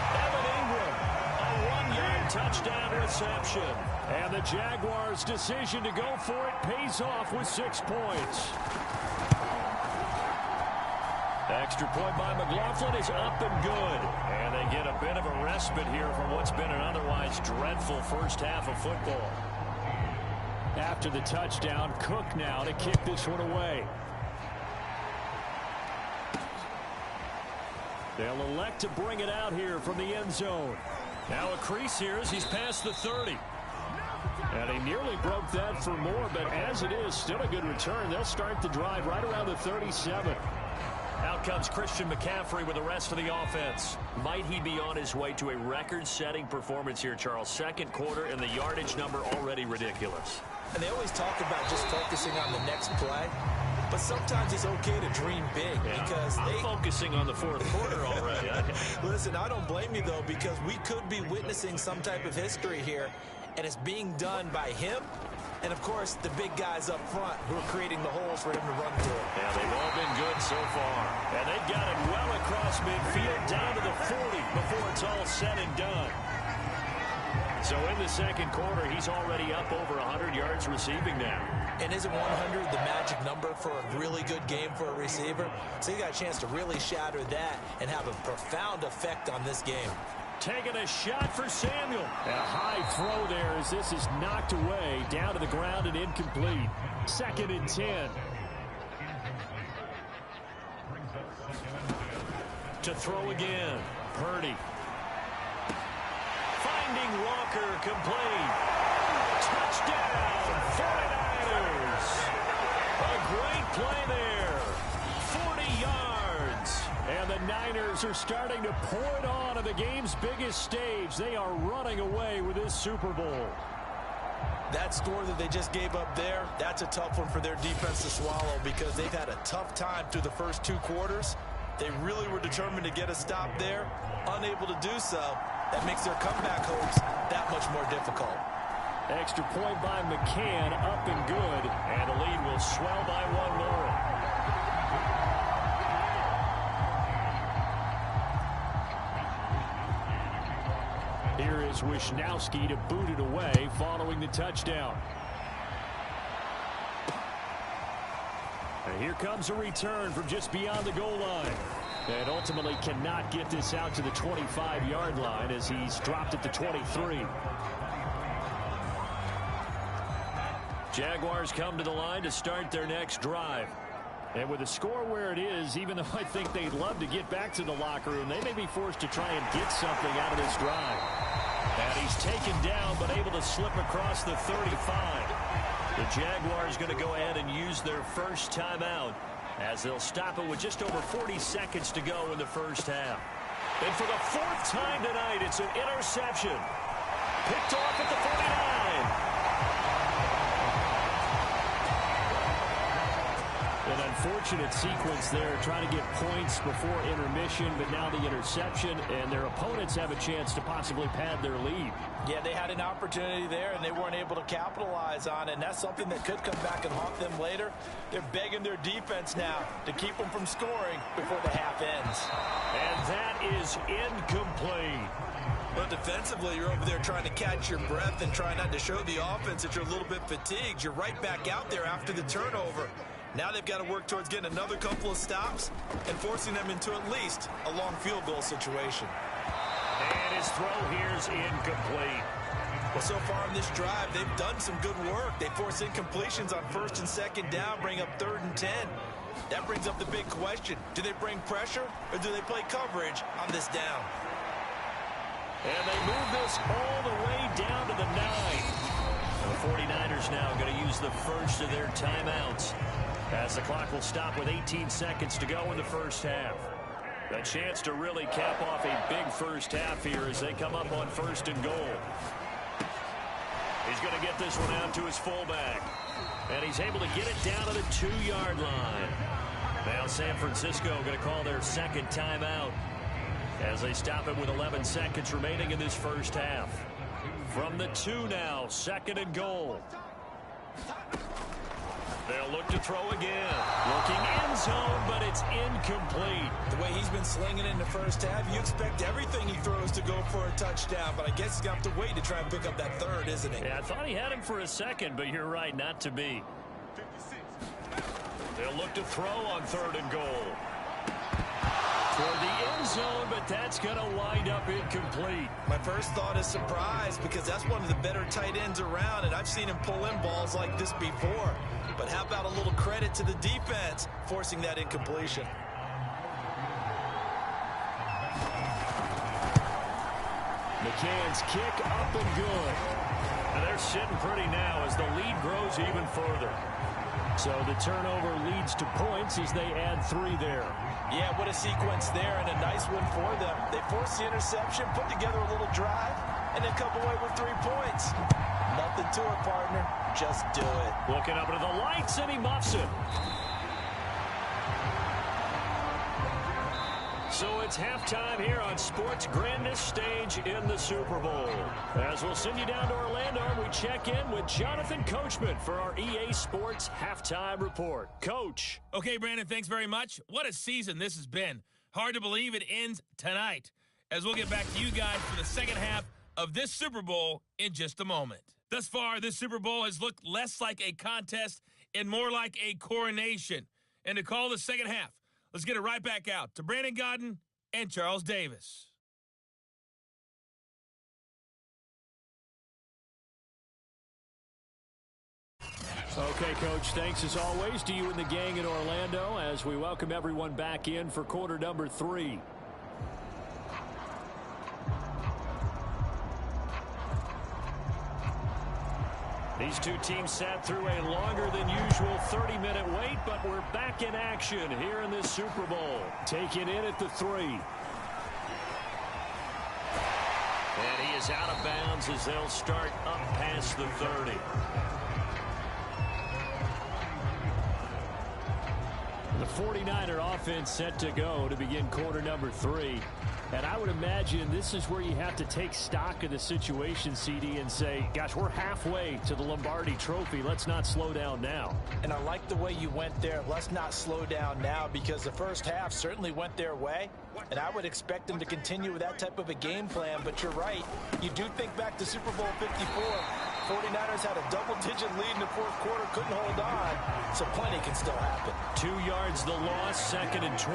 Evan Ingram, a 1-yard touchdown reception. And the Jaguars' decision to go for it pays off with 6 points. Extra point by McLaughlin is up and good. And they get a bit of a respite here from what's been an otherwise dreadful first half of football. after the touchdown. Cook now to kick this one away. They'll elect to bring it out here from the end zone. Now a crease here as he's past the 30. And he nearly broke that for more, but as it is, still a good return. They'll start the drive right around the 37. Out comes Christian McCaffrey with the rest of the offense. Might he be on his way to a record-setting performance here, Charles? Second quarter, and the yardage number already ridiculous. And they always talk about just focusing on the next play. But sometimes it's okay to dream big because I'm focusing on the fourth quarter already. Listen, I don't blame you, though, because we could be witnessing some type of history here, and it's being done by him and, of course, the big guys up front who are creating the holes for him to run through. Yeah, they've all been good so far. And they've got it well across midfield down to the 40 before it's all said and done. So in the second quarter, he's already up over 100 yards receiving now. And isn't 100 the magic number for a really good game for a receiver? So you got a chance to really shatter that and have a profound effect on this game. Taking a shot for Samuel. And a high throw there as this is knocked away, down to the ground and incomplete. 2nd and 10. To throw again. Purdy. Finding Walker, complete. Touchdown, 49ers. A great play there. 40 yards. And the Niners are starting to pour it on the game's biggest stage. They are running away with this Super Bowl. That score that they just gave up there, that's a tough one for their defense to swallow because they've had a tough time through the first 2 quarters. They really were determined to get a stop there, unable to do so. That makes their comeback hopes that much more difficult. Extra point by McCann, up and good, and the lead will swell by 1 more. Here is Wisnowski to boot it away following the touchdown. And here comes a return from just beyond the goal line. And ultimately cannot get this out to the 25-yard line as he's dropped at the 23. Jaguars come to the line to start their next drive. And with the score where it is, even though I think they'd love to get back to the locker room, they may be forced to try and get something out of this drive. And he's taken down but able to slip across the 35. The Jaguars going to go ahead and use their first timeout as they'll stop it with just over 40 seconds to go in the first half. And for the 4th time tonight, it's an interception. Picked off at the 49. An unfortunate sequence there, trying to get points before intermission, but now the interception, and their opponents have a chance to possibly pad their lead. Yeah, they had an opportunity there, and they weren't able to capitalize on it, and that's something that could come back and haunt them later. They're begging their defense now to keep them from scoring before the half ends. And that is incomplete. But defensively, you're over there trying to catch your breath and try not to show the offense that you're a little bit fatigued. You're right back out there after the turnover. Now they've got to work towards getting another couple of stops and forcing them into at least a long field goal situation. And his throw here is incomplete. Well, so far in this drive, they've done some good work. They force incompletions on 1st and 2nd down, bring up 3rd and 10. That brings up the big question. Do they bring pressure or do they play coverage on this down? And they move this all the way down to the 9. The 49ers now going to use the first of their timeouts as the clock will stop with 18 seconds to go in the first half. A chance to really cap off a big first half here as they come up on 1st and goal. He's going to get this one out to his fullback. And he's able to get it down to the 2-yard line. Now San Francisco going to call their 2nd timeout as they stop it with 11 seconds remaining in this first half. From the 2 now, 2nd and goal. They'll look to throw again. Looking end zone, but it's incomplete. The way he's been slinging in the first half, you expect everything he throws to go for a touchdown, but I guess he's got to wait to try and pick up that 3rd, isn't he? Yeah, I thought he had him for a second, but you're right, not to be. They'll look to throw on 3rd and goal. for the end zone, but that's going to wind up incomplete. My first thought is surprise because that's one of the better tight ends around, and I've seen him pull in balls like this before. But how about a little credit to the defense forcing that incompletion? McCann's kick up and good. And they're sitting pretty now as the lead grows even further. So the turnover leads to points as they add 3 there. Yeah, what a sequence there, and a nice one for them. They force the interception, put together a little drive, and then come away with 3 points. Nothing to it, partner. Just do it. Looking up into the lights, and he muffs it. So it's halftime here on sports' grandest stage in the Super Bowl. As we'll send you down to Orlando, we check in with Jonathan Coachman for our EA Sports Halftime Report. Coach. Okay, Brandon, thanks very much. What a season this has been. Hard to believe it ends tonight, as we'll get back to you guys for the second half of this Super Bowl in just a moment. Thus far, this Super Bowl has looked less like a contest and more like a coronation. And to call the second half, let's get it right back out to Brandon Godden and Charles Davis. Okay, Coach, thanks as always to you and the gang in Orlando as we welcome everyone back in for quarter number 3. These two teams sat through a longer than usual 30-minute wait, but we're back in action here in this Super Bowl. Taken in at the 3. And he is out of bounds as they'll start up past the 30. The 49er offense set to go to begin quarter number 3. And I would imagine this is where you have to take stock of the situation, CD, and say, gosh, we're halfway to the Lombardi Trophy. Let's not slow down now. And I like the way you went there. Let's not slow down now, because the first half certainly went their way. And I would expect them to continue with that type of a game plan. But you're right. You do think back to Super Bowl 54. 49ers had a double-digit lead in the fourth quarter, couldn't hold on. So plenty can still happen. 2 yards the loss, 2nd and 12.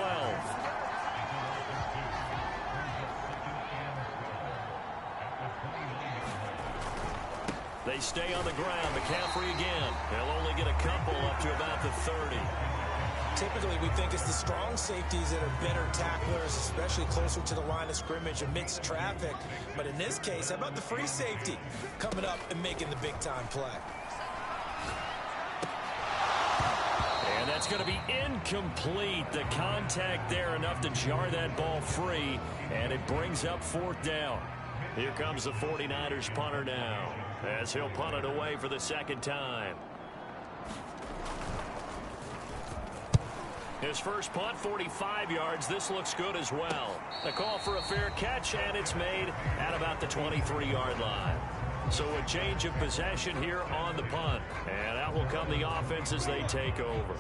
They stay on the ground. McCaffrey again. They'll only get a couple up to about the 30. Typically, we think it's the strong safeties that are better tacklers, especially closer to the line of scrimmage amidst traffic. But in this case, how about the free safety coming up and making the big-time play? And that's going to be incomplete. The contact there enough to jar that ball free, and it brings up 4th down. Here comes the 49ers punter now, as he'll punt it away for the 2nd time. His first punt, 45 yards. This looks good as well. The call for a fair catch, and it's made at about the 23-yard line. So a change of possession here on the punt. And out will come the offense as they take over.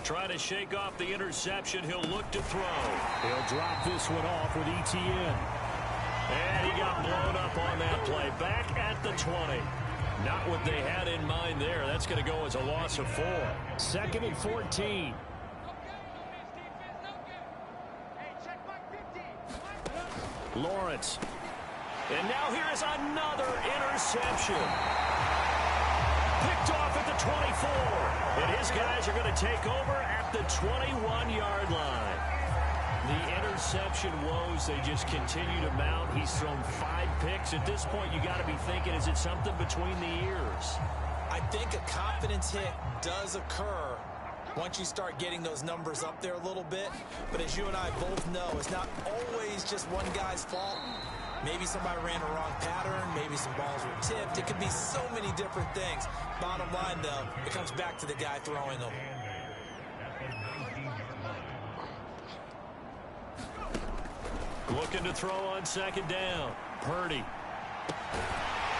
Trying to shake off the interception. He'll look to throw. He'll drop this one off with ETN. And he got blown up on that play. Back at the 20. Not what they had in mind there. That's going to go as a loss of 4. 2nd and 14. Lawrence. And now here is another interception. Picked off at the 24. And his guys are going to take over at the 21-yard line. The interception woes, they just continue to mount. He's thrown 5 picks. At this point, you got to be thinking, is it something between the ears? I think a confidence hit does occur once you start getting those numbers up there a little bit. But as you and I both know, it's not always just one guy's fault. Maybe somebody ran a wrong pattern. Maybe some balls were tipped. It could be so many different things. Bottom line, though, it comes back to the guy throwing them. Looking to throw on 2nd down. Purdy.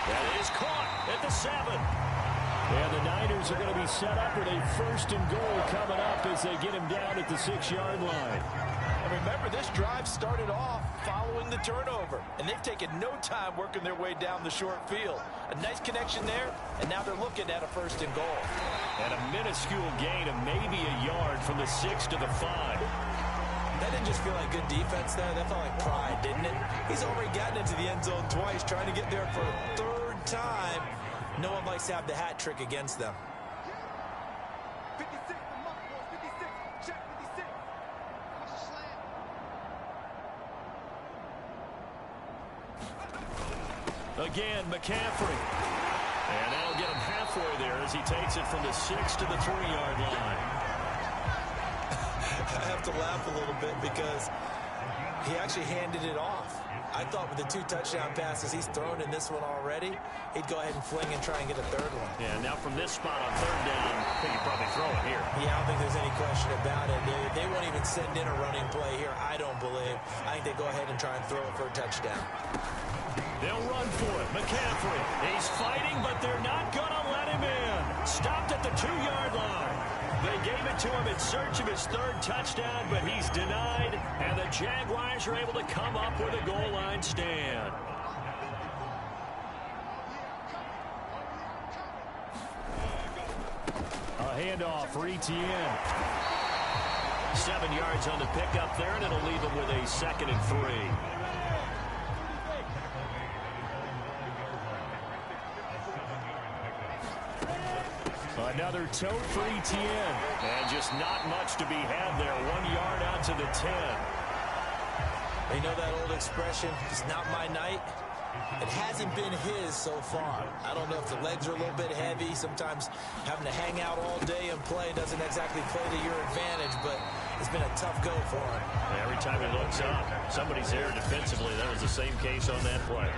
That is caught at the 7. And the Niners are going to be set up with a 1st and goal coming up as they get him down at the 6-yard line. And remember, this drive started off following the turnover, and they've taken no time working their way down the short field. A nice connection there, and now they're looking at a 1st and goal. And a minuscule gain of maybe a yard from the 6 to the 5. That didn't just feel like good defense there. That felt like pride, didn't it? He's already gotten into the end zone twice, trying to get there for a 3rd time. No one likes to have the hat trick against them. 56, the mark was 56. Check 56. What's the slant? Again, McCaffrey. And that'll get him halfway there as he takes it from the 6 to the 3-yard line. I have to laugh a little bit because he actually handed it off. I thought with the 2 touchdown passes he's thrown in this one already, he'd go ahead and fling and try and get a 3rd one. Yeah, now from this spot on 3rd down, I think he'd probably throw it here. Yeah, I don't think there's any question about it. They won't even send in a running play here, I don't believe. I think they go ahead and try and throw it for a touchdown. They'll run for it. McCaffrey. He's fighting, but they're not going to let him in. Stopped at the 2-yard line. They gave it to him in search of his 3rd touchdown, but he's denied, and the Jaguars are able to come up with a goal line stand. A handoff for Etienne. 7 yards on the pickup there, and it'll leave him with a 2nd and 3. Another toe for Etienne. And just not much to be had there. 1 yard out to the 10. They know that old expression, it's not my night. It hasn't been his so far. I don't know if the legs are a little bit heavy. Sometimes having to hang out all day and play doesn't exactly play to your advantage, but it's been a tough go for him. Every time he looks up, somebody's there defensively. That was the same case on that play.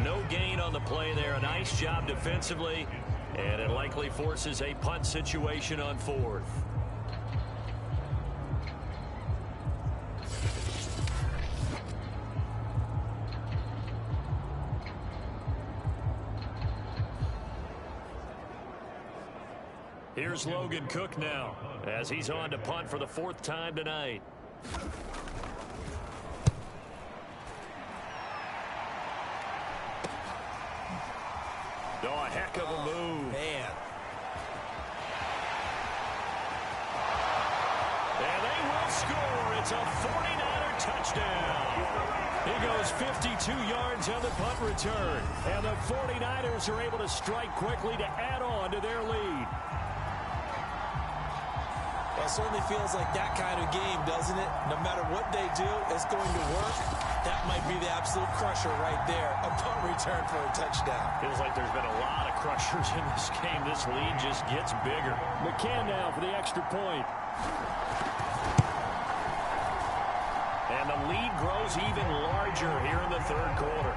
No gain on the play there. A nice job defensively. And it likely forces a punt situation on 4th. Here's Logan Cook now as he's on to punt for the 4th time tonight. Oh, a heck of a move. Man. And they will score. It's a 49er touchdown. He goes 52 yards on the punt return. And the 49ers are able to strike quickly to add on to their lead. Well, it certainly feels like that kind of game, doesn't it? No matter what they do, it's going to work. That might be the absolute crusher right there. A punt return for a touchdown. Feels like there's been a lot of crushers in this game. This lead just gets bigger. McCann now for the extra point. And the lead grows even larger here in the 3rd quarter.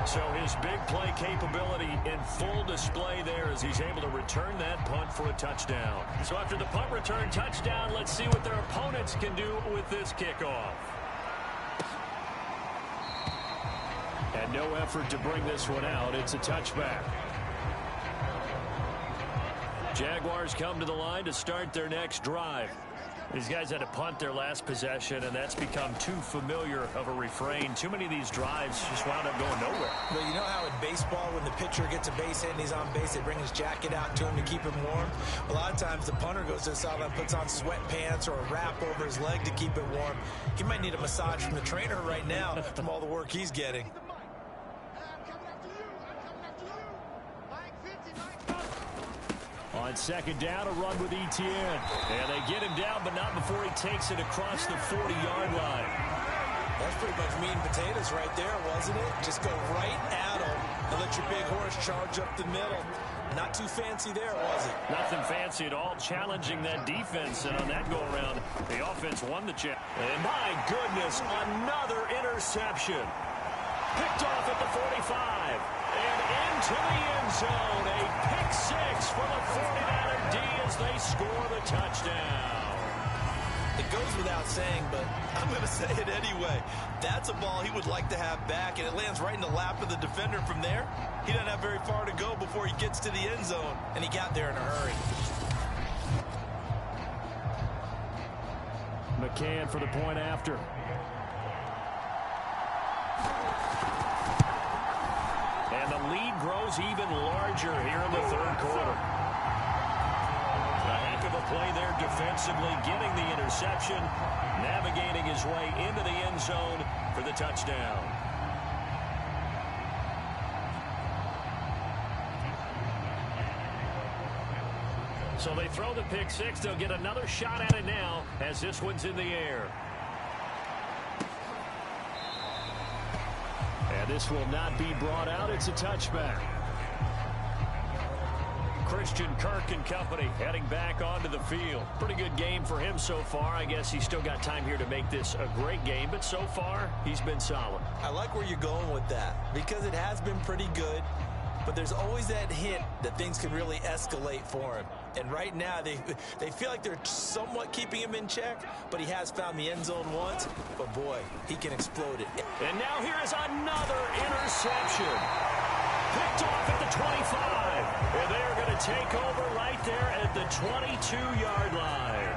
So his big play capability in full display there as he's able to return that punt for a touchdown. So after the punt return touchdown, let's see what their opponents can do with this kickoff. And no effort to bring this one out. It's a touchback. Jaguars come to the line to start their next drive. These guys had to punt their last possession, and that's become too familiar of a refrain. Too many of these drives just wound up going nowhere. Well, you know how in baseball, when the pitcher gets a base hit and he's on base, they bring his jacket out to him to keep him warm? A lot of times the punter goes to the sideline, puts on sweatpants or a wrap over his leg to keep it warm. He might need a massage from the trainer right now from all the work he's getting. On 2nd down, a run with Etienne. And they get him down, but not before he takes it across the 40-yard line. That's pretty much meat and potatoes right there, wasn't it? Just go right at him and let your big horse charge up the middle. Not too fancy there, was it? Nothing fancy at all, challenging that defense. And on that go-around, the offense won the challenge. And my goodness, another interception. Picked off at the 45. And into the end zone. A pick 6 for the 49er D as they score the touchdown. It goes without saying, but I'm going to say it anyway. That's a ball he would like to have back, and it lands right in the lap of the defender from there. He doesn't have very far to go before he gets to the end zone, and he got there in a hurry. McCann for the point after. And the lead grows even larger here in the third quarter. A heck of a play there defensively, getting the interception, navigating his way into the end zone for the touchdown. So they throw the pick six. They'll get another shot at it now as this one's in the air. And this will not be brought out. It's a touchback. Christian Kirk and company heading back onto the field. Pretty good game for him so far. I guess he's still got time here to make this a great game, but so far he's been solid. I like where you're going with that because it has been pretty good, but there's always that hint that things can really escalate for him. And right now, they feel like they're somewhat keeping him in check, but he has found the end zone once. But, boy, he can explode it. And now here is another interception. Picked off at the 25. And they are going to take over right there at the 22-yard line.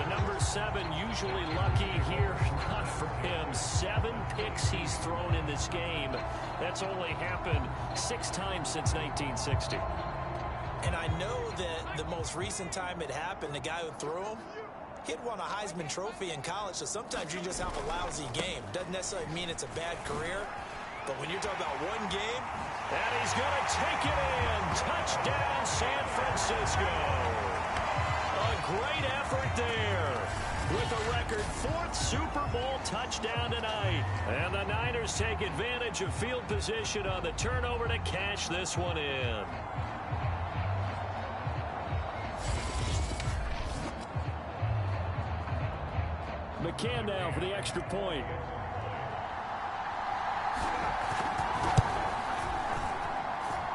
The number 7 usually lucky here. Not for him. 7 picks he's thrown in this game. That's only happened 6 times since 1960. And I know that the most recent time it happened, the guy who threw him, he'd won a Heisman Trophy in college, so sometimes you just have a lousy game. Doesn't necessarily mean it's a bad career, but when you're talking about one game. And he's going to take it in. Touchdown, San Francisco. A great effort there. With a record 4th Super Bowl touchdown tonight. And the Niners take advantage of field position on the turnover to cash this one in. McCann now for the extra point.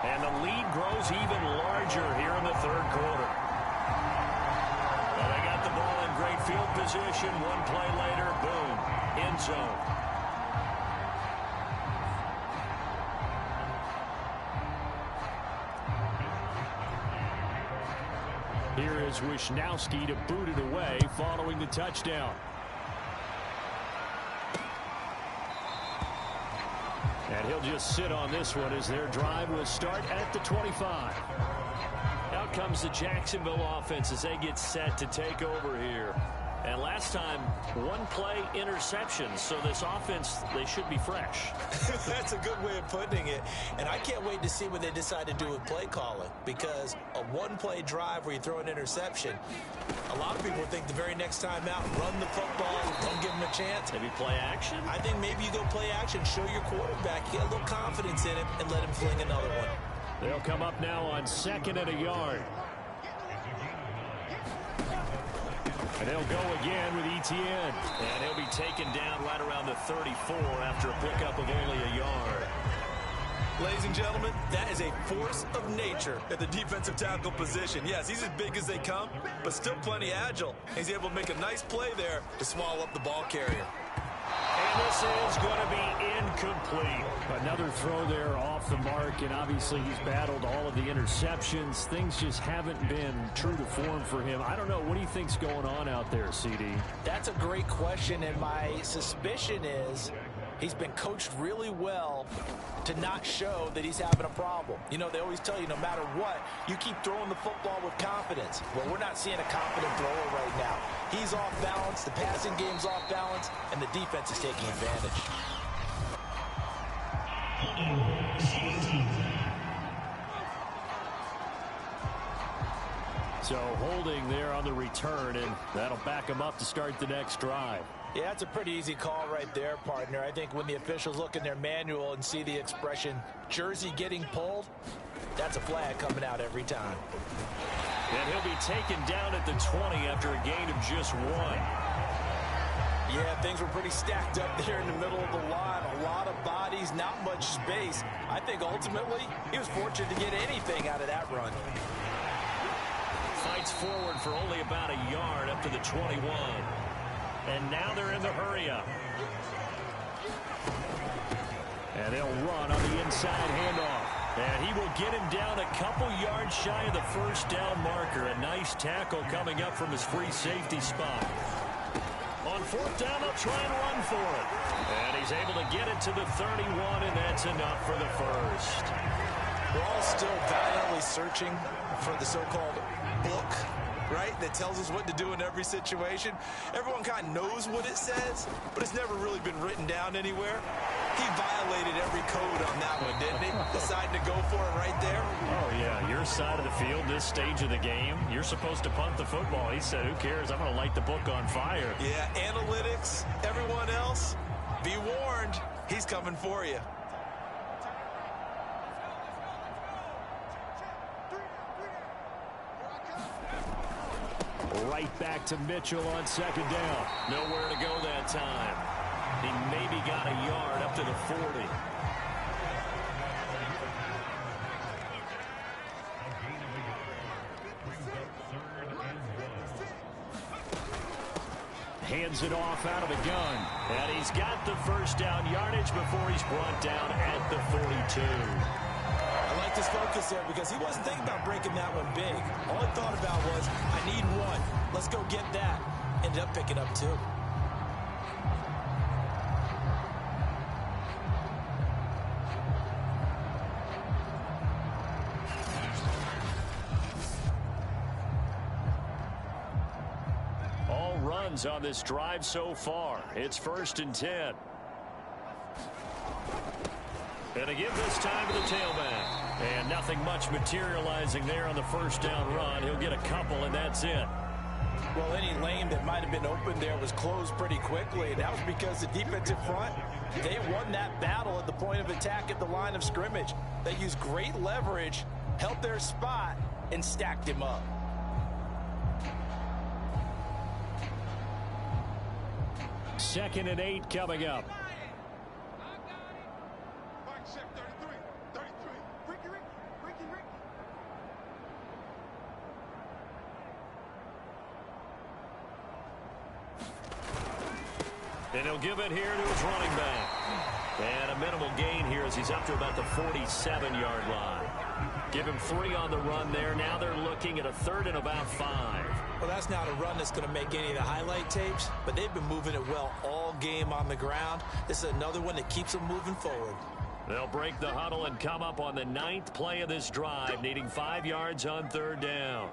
And the lead grows even larger here in the third quarter. Well, they got the ball in great field position. One play later, boom, end zone. Here is Wisnowski to boot it away following the touchdown. And he'll just sit on this one as their drive will start at the 25. Out comes the Jacksonville offense as they get set to take over here. And last time, one play interception. So this offense, they should be fresh. That's a good way of putting it. And I can't wait to see what they decide to do with play calling. Because a one-play drive where you throw an interception, a lot of people think the very next time out, run the football, don't give them a chance. Maybe play action? I think maybe you go play action, show your quarterback, get a little confidence in him, and let him fling another one. They'll come up now on 2nd and a yard. And they'll go again with Etienne. And he'll be taken down right around the 34 after a pickup of only a yard. Ladies and gentlemen, that is a force of nature at the defensive tackle position. Yes, he's as big as they come, but still plenty agile. He's able to make a nice play there to swallow up the ball carrier. And this is going to be incomplete. Another throw there off the mark, and obviously he's battled all of the interceptions. Things just haven't been true to form for him. I don't know. What do you think's going on out there, CD? That's a great question, and my suspicion is he's been coached really well to not show that he's having a problem. You know, they always tell you no matter what, you keep throwing the football with confidence. Well, we're not seeing a confident thrower right now. He's off balance, the passing game's off balance, and the defense is taking advantage. So holding there on the return, and that'll back him up to start the next drive. Yeah, that's a pretty easy call right there, partner. I think when the officials look in their manual and see the expression jersey getting pulled, that's a flag coming out every time. And he'll be taken down at the 20 after a gain of just 1. Yeah, things were pretty stacked up there in the middle of the line. A lot of bodies, not much space. I think ultimately he was fortunate to get anything out of that run. Fights forward for only about a yard up to the 21. And now they're in the hurry-up. And they'll run on the inside handoff. And he will get him down a couple yards shy of the first down marker. A nice tackle coming up from his free safety spot. fourth down, they'll try and run for it. And he's able to get it to the 31, and that's enough for the first. We're all still valiantly searching for the so-called book, right, that tells us what to do in every situation. Everyone kind of knows what it says, but it's never really been written down anywhere. He violated every code on that one, didn't he? Deciding to go for it right there. Oh, yeah, your side of the field, this stage of the game, you're supposed to punt the football. He said, who cares? I'm going to light the book on fire. Yeah, analytics, everyone else, be warned, he's coming for you. Right back to Mitchell on second down. Nowhere to go that time. He maybe got a yard up to the 40. Hands it off out of the gun. And he's got the first down yardage before he's brought down at the 42. I like this focus there because he wasn't thinking about breaking that one big. All he thought about was, I need one. Let's go get that. Ended up picking up two. All runs on this drive so far. It's 1st and 10. And a give this time to the tailback. And nothing much materializing there on the first down run. He'll get a couple, and that's it. Well, any lane that might have been open there was closed pretty quickly, and that was because the defensive front, they won that battle at the point of attack at the line of scrimmage. They used great leverage, held their spot, and stacked him up. Second and 8 coming up. And he'll give it here to his running back. And a minimal gain here as he's up to about the 47-yard line. Give him 3 on the run there. Now they're looking at a 3rd and about 5. Well, that's not a run that's going to make any of the highlight tapes, but they've been moving it well all game on the ground. This is another one that keeps them moving forward. They'll break the huddle and come up on the 9th play of this drive, needing 5 yards on 3rd down.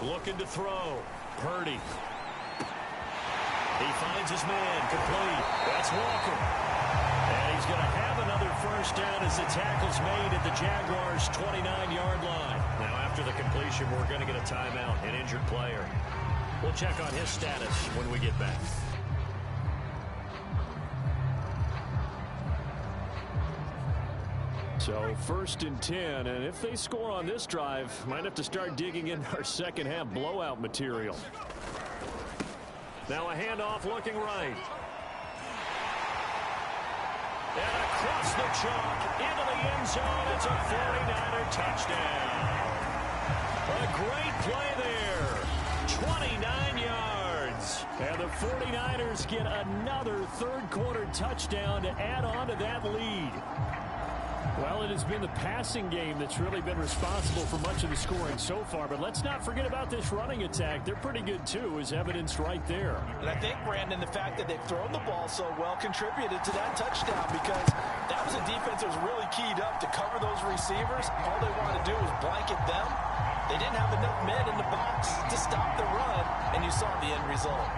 Looking to throw. Purdy. He finds his man. Complete. That's Walker. And he's going to have another first down as the tackle's made at the Jaguars' 29-yard line. Now, after the completion, we're going to get a timeout, an injured player. We'll check on his status when we get back. So 1st and 10, and if they score on this drive, might have to start digging in our second half blowout material. Now a handoff looking right. And across the chalk into the end zone. It's a 49er touchdown. A great play there. 29 yards. And the 49ers get another third-quarter touchdown to add on to that lead. Well, it has been the passing game that's really been responsible for much of the scoring so far. But let's not forget about this running attack. They're pretty good, too, as evidenced right there. And I think, Brandon, the fact that they've thrown the ball so well contributed to that touchdown because that was a defense that was really keyed up to cover those receivers. All they wanted to do was blanket them. They didn't have enough men in the box to stop the run, and you saw the end result.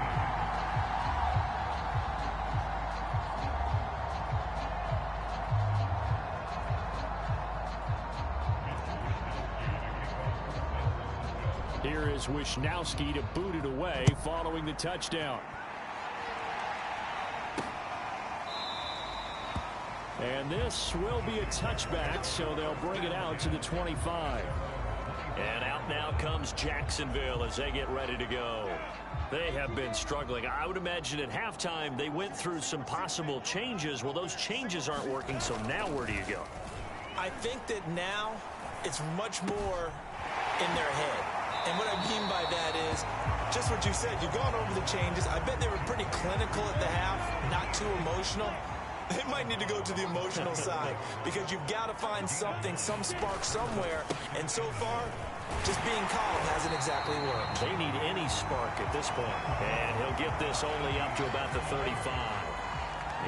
Here is Wisnowski to boot it away following the touchdown. And this will be a touchback, so they'll bring it out to the 25. And out now comes Jacksonville as they get ready to go. They have been struggling. I would imagine at halftime they went through some possible changes. Well, those changes aren't working, so now where do you go? I think that now it's much more in their head. And what I mean by that is just what you said. You've gone over the changes. I bet they were pretty clinical at the half, not too emotional. They might need to go to the emotional side because you've got to find something, some spark somewhere. And so far, Just being calm hasn't exactly worked. They need any spark at this point. And he'll get this only up to about the 35.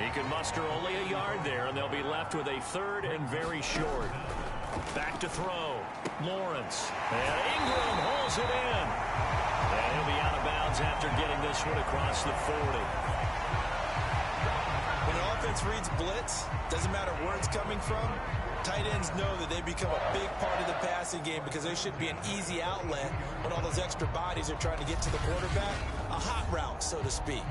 He can muster only a yard there, and they'll be left with a third and very short. Back to throw. Lawrence. And Ingram hauls it in. And he'll be out of bounds after getting this one across the 40. When an offense reads blitz, doesn't matter where it's coming from, tight ends know that they become a big part of the passing game because they should be an easy outlet when all those extra bodies are trying to get to the quarterback. A hot route, so to speak.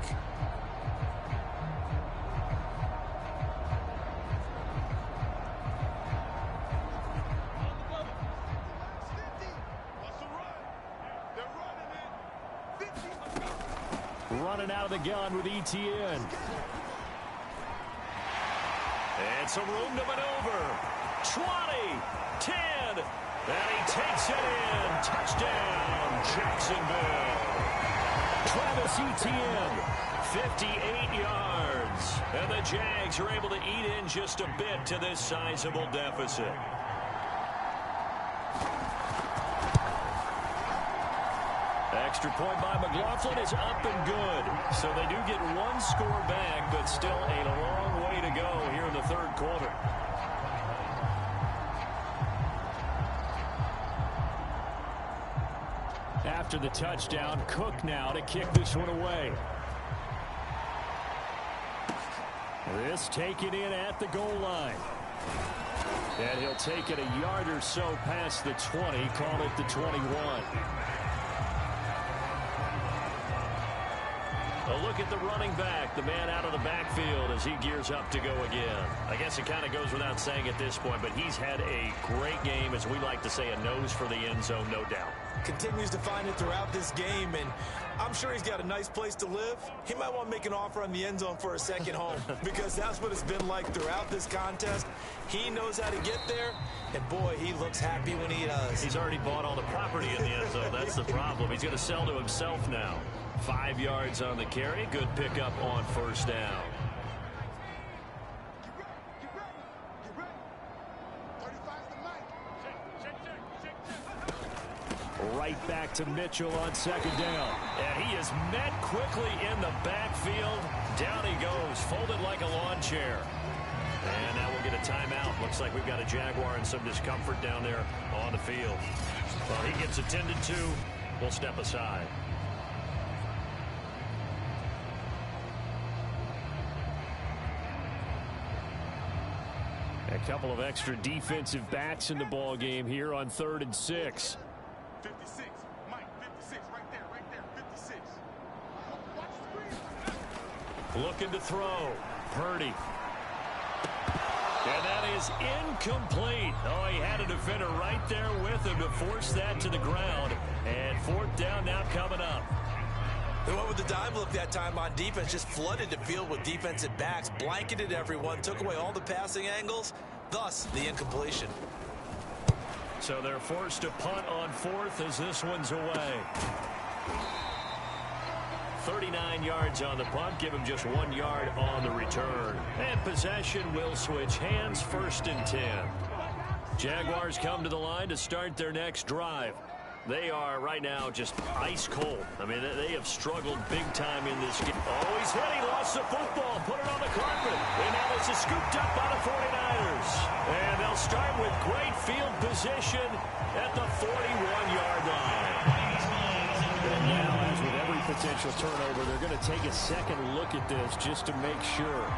Running out of the gun with ETN. And some room to maneuver. 20, 10, and he takes it in. Touchdown, Jacksonville. Travis Etienne, 58 yards. And the Jags are able to eat in just a bit to this sizable deficit. Extra point by McLaughlin is up and good. So they do get one score back, but still a long way to go here in the third quarter. After the touchdown, Cook now to kick this one away. This taken in at the goal line. And he'll take it a yard or so past the 20, call it the 21. A look at the running back, the man out of the backfield as he gears up to go again. I guess it kind of goes without saying at this point, but he's had a great game, as we like to say, a nose for the end zone, no doubt. Continues to find it throughout this game, and I'm sure he's got a nice place to live. He might want to make an offer on the end zone for a second home because that's what it's been like throughout this contest. He knows how to get there, and boy, he looks happy when he does. He's already bought all the property in the end zone. That's the problem. He's going to sell to himself now. 5 yards on the carry. Good pickup on first down. Right back to Mitchell on second down. And he is met quickly in the backfield. Down he goes, folded like a lawn chair. And now we'll get a timeout. Looks like we've got a Jaguar in some discomfort down there on the field. Well, he gets attended to. We'll step aside. A couple of extra defensive backs in the ball game here on 3rd and 6. 56, Mike, 56, right there, 56. Watch the screen. Looking to throw. Purdy. And that is incomplete. Oh, he had a defender right there with him to force that to the ground. And 4th down now coming up. They went with the dime look that time on defense, just flooded the field with defensive backs, blanketed everyone, took away all the passing angles, thus the incompletion. So they're forced to punt on 4th as this one's away. 39 yards on the punt, give him just 1 yard on the return. And possession will switch hands, 1st and 10. Jaguars come to the line to start their next drive. They are right now just ice cold. I mean, they have struggled big time in this game. Oh, he's hit. He lost the football. Put it on the carpet. And now this is scooped up by the 49ers. And they'll start with great field position at the 41-yard line. And now, as with every potential turnover, they're going to take a second look at this just to make sure.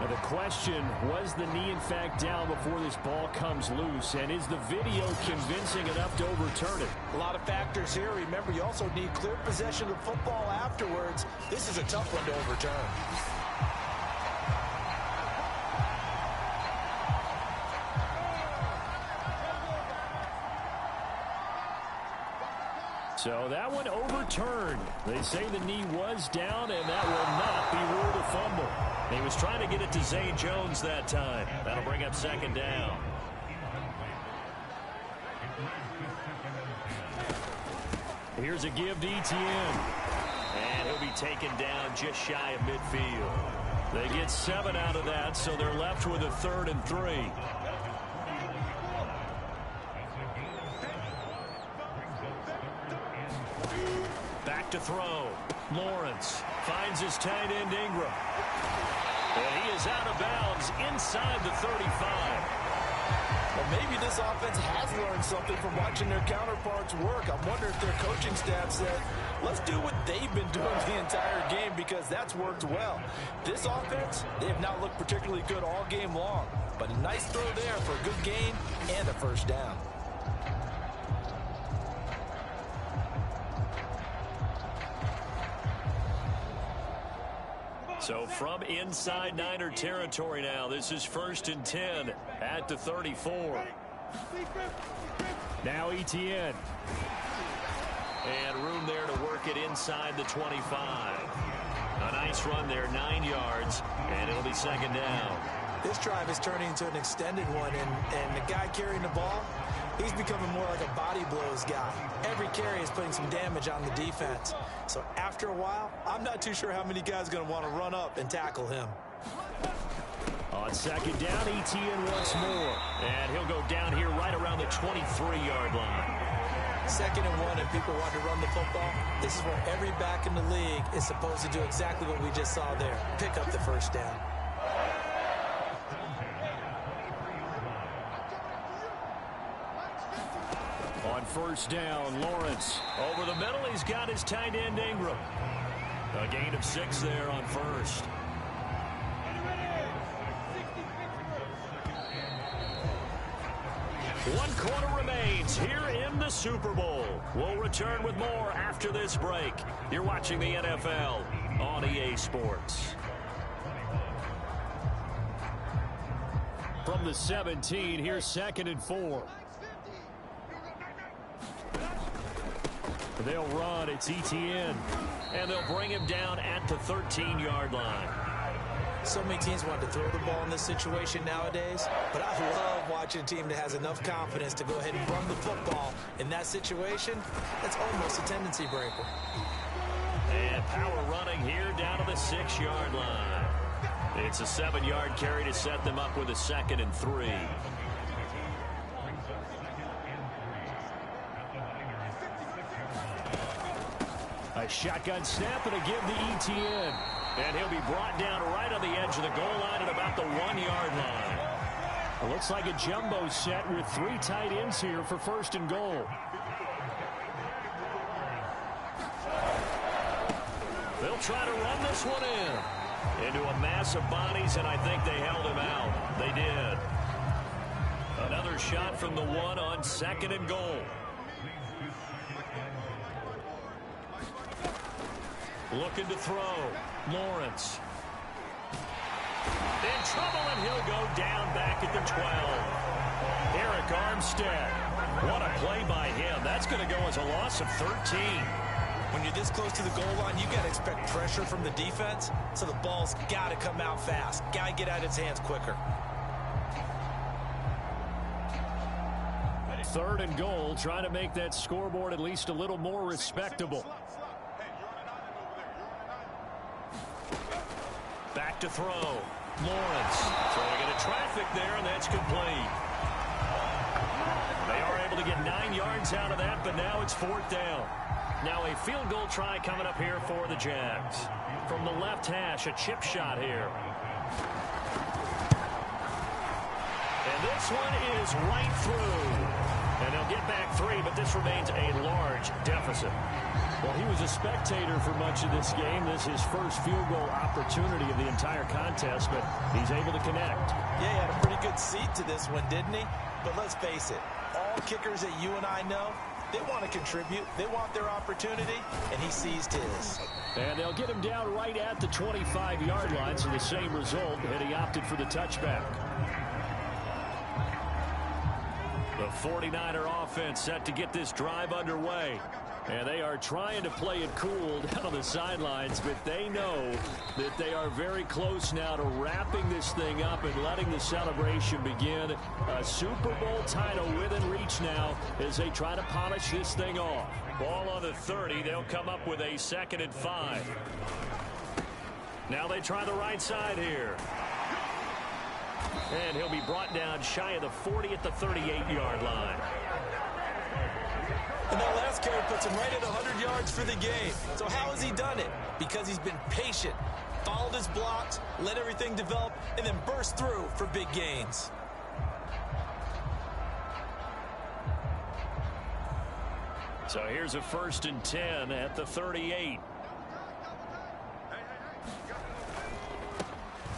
Now the question, was the knee in fact down before this ball comes loose? And is the video convincing enough to overturn it? A lot of factors here. Remember, you also need clear possession of football afterwards. This is a tough one to overturn. So that one overturned. They say the knee was down, and that will not be ruled a fumble. He was trying to get it to Zay Jones that time. That'll bring up 2nd down. Here's a give to Etienne. And he'll be taken down just shy of midfield. They get 7 out of that, so they're left with a 3rd and 3. to throw. Lawrence finds his tight end Ingram. And he is out of bounds inside the 35. Well, maybe this offense has learned something from watching their counterparts work. I'm wondering if their coaching staff said, let's do what they've been doing the entire game because that's worked well. This offense, they have not looked particularly good all game long. But a nice throw there for a good gain and a first down. So from inside Niner territory now, this is 1st and 10 at the 34. Now Etienne. And room there to work it inside the 25. A nice run there, 9 yards, and it'll be 2nd down. This drive is turning into an extended one, and the guy carrying the ball, he's becoming more like a body blows guy. Every carry is putting some damage on the defense. So after a while, I'm not too sure how many guys are going to want to run up and tackle him. On 2nd down, Etienne once more. And he'll go down here right around the 23-yard line. 2nd and 1, and people want to run the football. This is where every back in the league is supposed to do exactly what we just saw there. Pick up the first down. On 1st down, Lawrence. Over the middle, he's got his tight end Ingram. A gain of 6 there on 1st. One quarter remains here in the Super Bowl. We'll return with more after this break. You're watching the NFL on EA Sports. From the 17, here's 2nd and 4. They'll run. It's Etienne. And they'll bring him down at the 13-yard line. So many teams want to throw the ball in this situation nowadays, but I love watching a team that has enough confidence to go ahead and run the football. In that situation, that's almost a tendency breaker. And power running here down to the 6-yard line. It's a 7-yard carry to set them up with a 2nd and 3. A shotgun snap and a give to Etienne. And he'll be brought down right on the edge of the goal line at about the 1-yard line. It looks like a jumbo set with 3 tight ends here for 1st and goal. They'll try to run this one in. Into a mass of bodies, and I think they held him out. They did. Another shot from the 1 on 2nd and goal. Looking to throw. Lawrence. In trouble, and he'll go down back at the 12. Eric Armstead. What a play by him. That's going to go as a loss of 13. When you're this close to the goal line, you got to expect pressure from the defense, so the ball's got to come out fast. Got to get out of its hands quicker. 3rd and goal, trying to make that scoreboard at least a little more respectable. Back to throw. Lawrence throwing into traffic there, and that's complete. They are able to get 9 yards out of that, but now it's 4th down. Now a field goal try coming up here for the Jags. From the left hash, a chip shot here. And this one is right through. And they'll get back 3, but this remains a large deficit. Well, he was a spectator for much of this game. This is his first field goal opportunity of the entire contest, but he's able to connect. Yeah, he had a pretty good seat to this one, didn't he? But let's face it, all kickers that you and I know, they want to contribute. They want their opportunity, and he seized his. And they'll get him down right at the 25-yard line, so the same result, and he opted for the touchback. The 49er offense set to get this drive underway. And they are trying to play it cool down on the sidelines, but they know that they are very close now to wrapping this thing up and letting the celebration begin. A Super Bowl title within reach now as they try to polish this thing off. Ball on the 30. They'll come up with a 2nd and 5. Now they try the right side here. And he'll be brought down shy of the 40 at the 38-yard line. And that last carry puts him right at 100 yards for the game. So how has he done it? Because he's been patient, followed his blocks, let everything develop, and then burst through for big gains. So here's a 1st and 10 at the 38.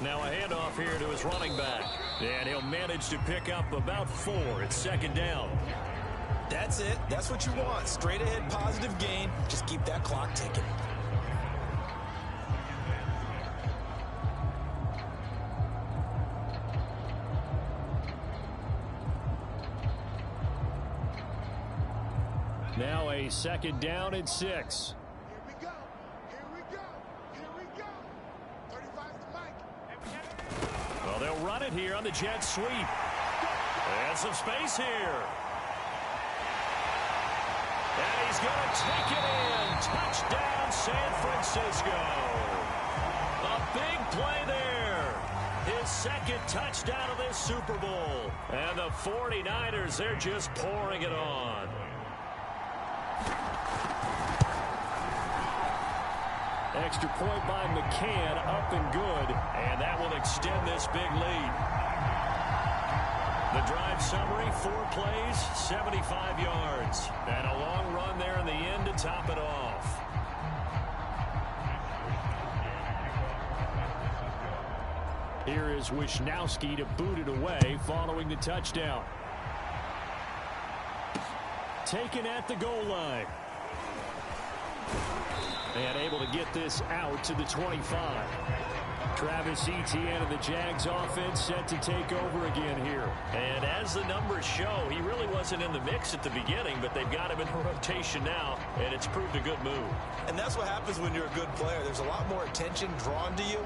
Now a handoff here to his running back. And he'll manage to pick up about 4. It's 2nd down. That's it. That's what you want. Straight ahead positive gain. Just keep that clock ticking. Now a 2nd down and 6. Here we go. Here we go. Here we go. 35's the mic. Well, they'll run it here on the jet sweep. And some space here. And he's going to take it in. Touchdown, San Francisco. A big play there. His 2nd touchdown of this Super Bowl. And the 49ers, they're just pouring it on. Extra point by McCann, up and good. And that will extend this big lead. The drive summary, 4 plays, 75 yards. And a long run there in the end to top it off. Here is Wisnowski to boot it away following the touchdown. Taken at the goal line. And able to get this out to the 25. Travis Etienne and the Jags offense set to take over again here. And as the numbers show, he really wasn't in the mix at the beginning, but they've got him in rotation now, and it's proved a good move. And that's what happens when you're a good player. There's a lot more attention drawn to you,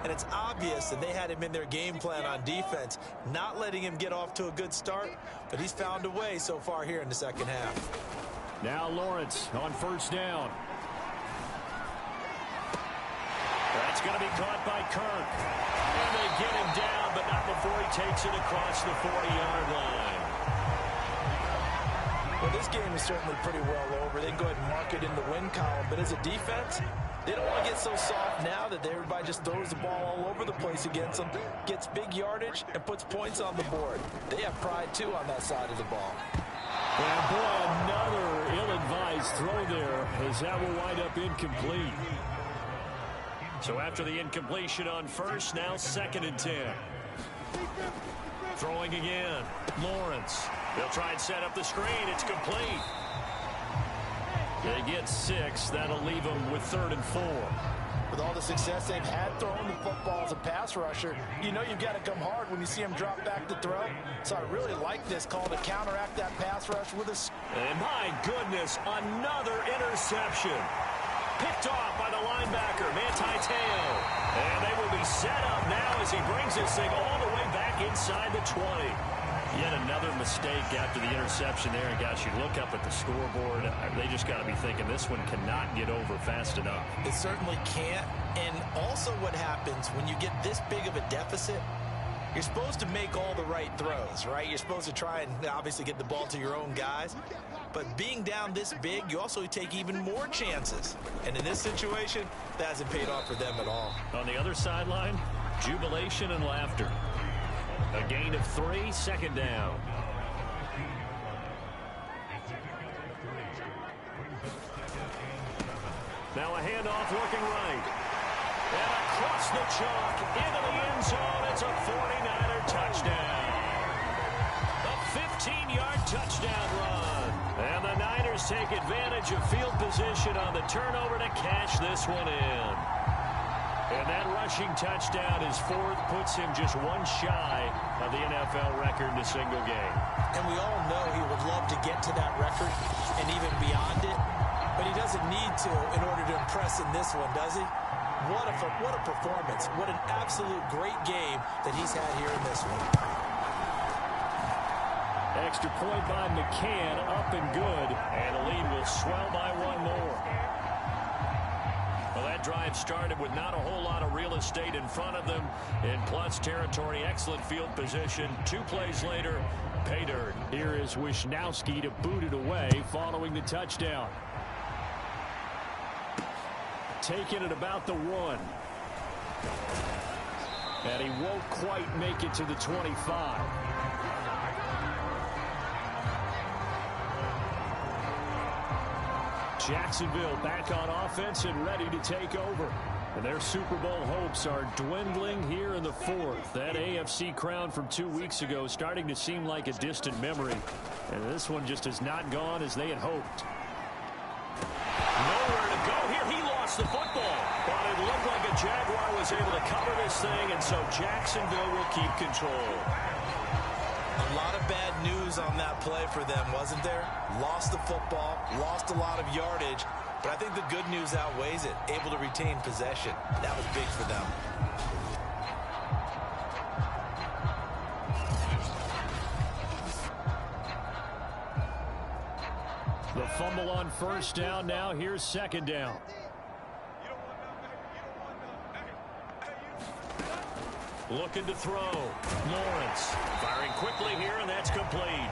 and it's obvious that they had him in their game plan on defense, not letting him get off to a good start, but he's found a way so far here in the 2nd half. Now Lawrence on 1st down. That's going to be caught by Kirk. And they get him down, but not before he takes it across the 40-yard line. Well, this game is certainly pretty well over. They can go ahead and mark it in the win column. But as a defense, they don't want to get so soft now that everybody just throws the ball all over the place against them, gets big yardage, and puts points on the board. They have pride, too, on that side of the ball. And, boy, another ill-advised throw there as that will wind up incomplete. So after the incompletion on 1st, now 2nd and 10. Throwing again. Lawrence. They'll try and set up the screen. It's complete. They get 6. That'll leave them with 3rd and 4. With all the success they've had throwing the football as a pass rusher, you know you've got to come hard when you see him drop back to throw. So I really like this call to counteract that pass rush with a... And my goodness, another interception. Picked off by the linebacker, Manti Te'o. And they will be set up now as he brings this thing all the way back inside the 20. Yet another mistake after the interception there. And gosh, you look up at the scoreboard, they just got to be thinking this one cannot get over fast enough. It certainly can't. And also what happens when you get this big of a deficit, you're supposed to make all the right throws, right? You're supposed to try and obviously get the ball to your own guys. But being down this big, you also take even more chances. And in this situation, that hasn't paid off for them at all. On the other sideline, jubilation and laughter. A gain of 3, 2nd down. Now a handoff working right. And across the chalk, into the end zone, it's a 49er touchdown. A 15-yard touchdown run. And the Niners take advantage of field position on the turnover to cash this one in. And that rushing touchdown, his 4th, puts him just 1 shy of the NFL record in a single game. And we all know he would love to get to that record and even beyond it. But he doesn't need to in order to impress in this one, does he? What a performance. What an absolute great game that he's had here in this one. Extra point by McCann, up and good. And the lead will swell by 1 more. Well, that drive started with not a whole lot of real estate in front of them. In plus territory, excellent field position. 2 plays later, pay dirt. Here is Wisnowski to boot it away following the touchdown. Taking it about the 1. And he won't quite make it to the 25. Jacksonville back on offense and ready to take over. And their Super Bowl hopes are dwindling here in the 4th. That AFC crown from 2 weeks ago starting to seem like a distant memory. And this one just has not gone as they had hoped. Nowhere to go here. He lost the football. But it looked like a Jaguar was able to cover this thing, and so Jacksonville will keep control. A lot of bad news on that play for them, wasn't there? Lost the football, lost a lot of yardage, but I think the good news outweighs it. Able to retain possession. That was big for them. The fumble on first down. Now here's second down. Looking to throw. Lawrence firing quickly here, and that's complete.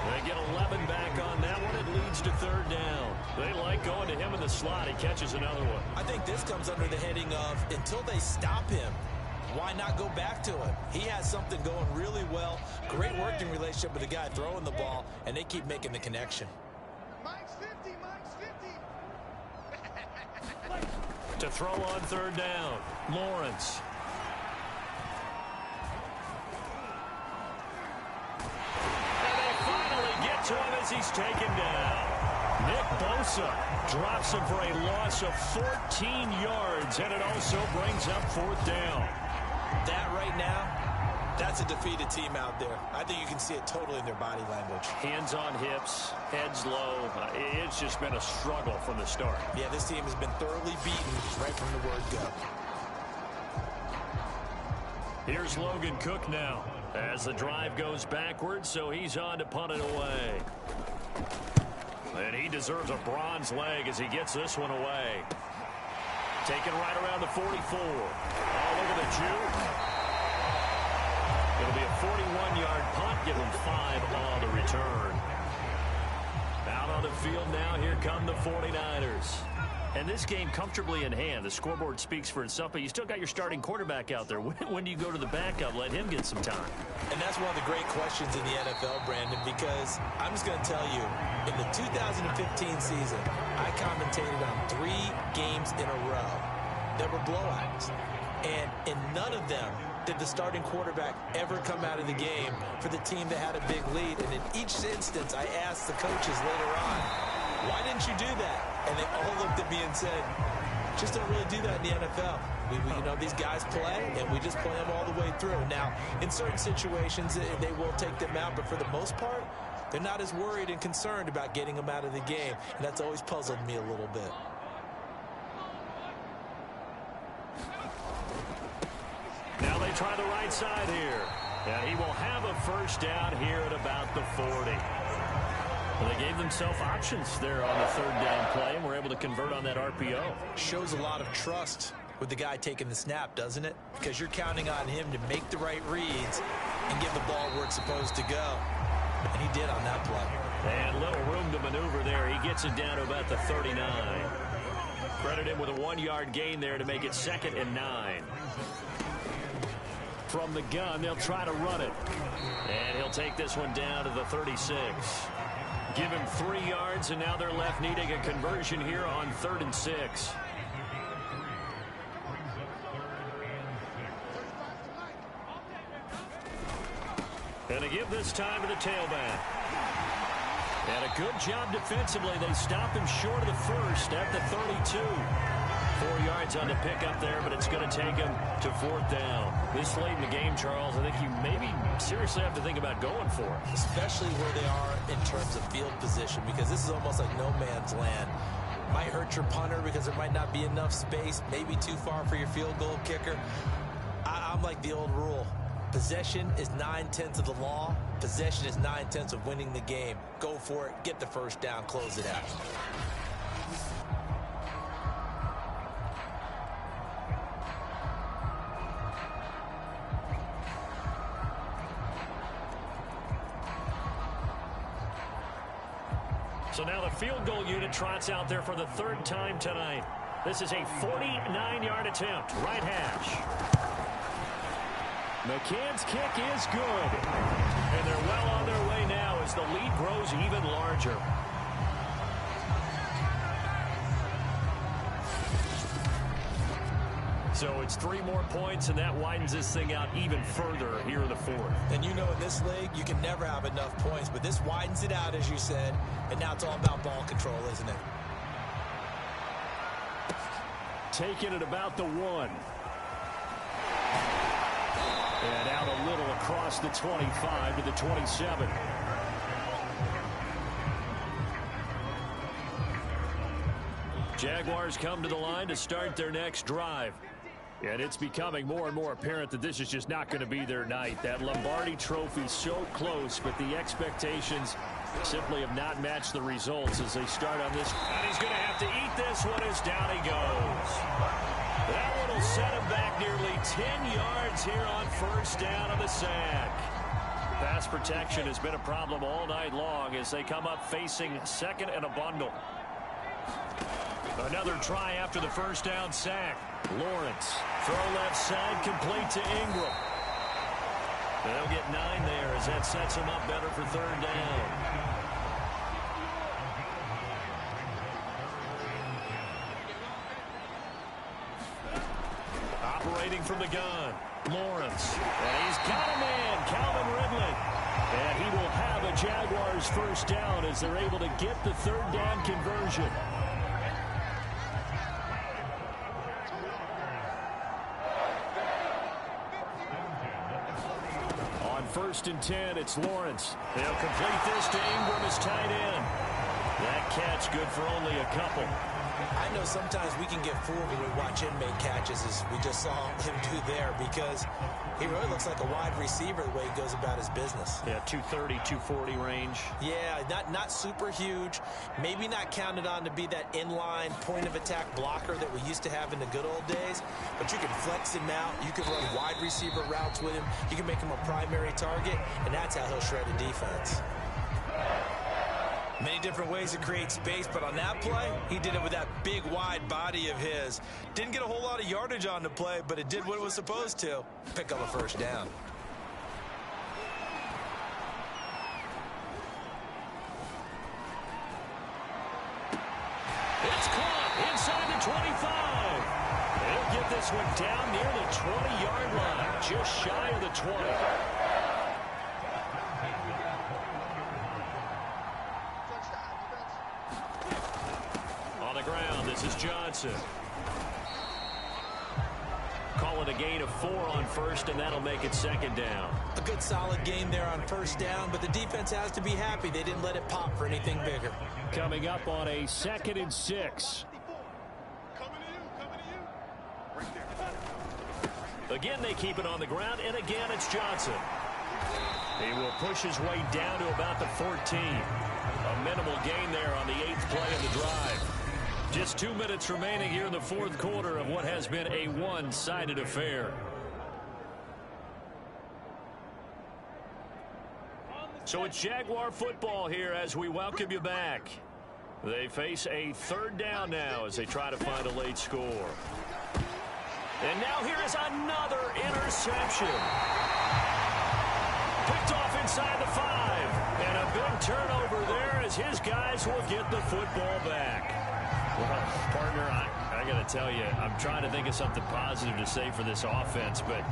They get 11 back on that one. It leads to third down. They like going to him in the slot. He catches another one. I think this comes under the heading of until they stop him, why not go back to him? He has something going really well. Great working relationship with the guy throwing the ball, and they keep making the connection. Mike's 50, Mike's 50. To throw on third down. Lawrence. And they finally get to him as he's taken down. Nick Bosa drops him for a loss of 14 yards, and it also brings up fourth down. That right now, that's a defeated team out there. I think you can see it totally in their body language. Hands on hips, heads low. It's just been a struggle from the start. Yeah, this team has been thoroughly beaten right from the word go. Here's Logan Cook now as the drive goes backwards, so he's on to punt it away. And he deserves a bronze leg as he gets this one away. Taken right around the 44. Oh, look at the juke. It'll be a 41-yard punt. Give him 5 on the return. Out on the field now. Here come the 49ers. And this game comfortably in hand. The scoreboard speaks for itself, but you still got your starting quarterback out there. When do you go to the backup? Let him get some time. And that's one of the great questions in the NFL, Brandon, because I'm just going to tell you, in the 2015 season, I commentated on 3 games in a row that were blowouts. And in none of them did the starting quarterback ever come out of the game for the team that had a big lead. And in each instance, I asked the coaches later on, why didn't you do that? And they all looked at me and said, just don't really do that in the NFL. You know, these guys play, and we just play them all the way through. Now, in certain situations, they will take them out, but for the most part, they're not as worried and concerned about getting them out of the game, and that's always puzzled me a little bit. Now they try the right side here. And he will have a first down here at about the 40. Well, they gave themselves options there on the third down play and were able to convert on that RPO. Shows a lot of trust with the guy taking the snap, doesn't it? Because you're counting on him to make the right reads and get the ball where it's supposed to go. And he did on that play. And little room to maneuver there. He gets it down to about the 39. Credit him with a 1-yard gain there to make it 2nd and 9. From the gun, they'll try to run it. And he'll take this one down to the 36. Give him 3 yards, and now they're left needing a conversion here on 3rd and 6. And a give this time to the tailback. And a good job defensively. They stop him short of the first at the 32. 4 yards on the pickup there, but it's going to take him to 4th down. This late in the game, Charles, I think you maybe seriously have to think about going for it. Especially where they are in terms of field position, because this is almost like no man's land. Might hurt your punter because there might not be enough space, maybe too far for your field goal kicker. I'm like the old rule. Possession is 9/10 of the law. Possession is 9/10 of winning the game. Go for it, get the first down, close it out. So now the field goal unit trots out there for the third time tonight. This is a 49-yard attempt, right hash. McCann's kick is good. And they're well on their way now as the lead grows even larger. So it's 3 more points, and that widens this thing out even further here in the fourth. And you know in this league, you can never have enough points, but this widens it out, as you said, and now it's all about ball control, isn't it? Taking it about the 1. And out a little across the 25 to the 27. Jaguars come to the line to start their next drive. And it's becoming more and more apparent that this is just not going to be their night. That Lombardi Trophy so close, but the expectations simply have not matched the results as they start on this. And he's going to have to eat this one as down he goes. That one will set him back nearly 10 yards here on first down on the sack. Pass protection has been a problem all night long as they come up facing second and a bundle. Another try after the first down sack. Lawrence, throw left side, complete to Ingram. They'll get 9 there as that sets him up better for third down. Operating from the gun, Lawrence. And he's got a man, Calvin Ridley. And he will have a Jaguars first down as they're able to get the third down conversion. First and 10, it's Lawrence. They'll complete this to Ingram as tight end. That catch good for only a couple. I know sometimes we can get fooled when we watch him make catches, as we just saw him do there, because he really looks like a wide receiver the way he goes about his business. Yeah, 230, 240 range. Yeah, not super huge. Maybe not counted on to be that inline point-of-attack blocker that we used to have in the good old days, but you can flex him out. You can run wide receiver routes with him. You can make him a primary target, and that's how he'll shred a defense. Many different ways to create space, but on that play, he did it with that big, wide body of his. Didn't get a whole lot of yardage on the play, but it did what it was supposed to. Pick up a first down. It's caught inside the 25. They'll get this one down near the 20-yard line, just shy of the 20. This is Johnson. Call it a gain of 4 on first, and that'll make it second down. A good solid gain there on first down, but the defense has to be happy they didn't let it pop for anything bigger. Coming up on a 2nd and 6. Again, they keep it on the ground, and again, it's Johnson. He will push his way down to about the 14. A minimal gain there on the 8th play of the drive. Just 2 minutes remaining here in the fourth quarter of what has been a one-sided affair. So it's Jaguar football here as we welcome you back. They face a third down now as they try to find a late score. And now here is another interception. Picked off inside the 5. And a big turnover there as his guys will get the football back. Well, partner, I got to tell you, I'm trying to think of something positive to say for this offense, but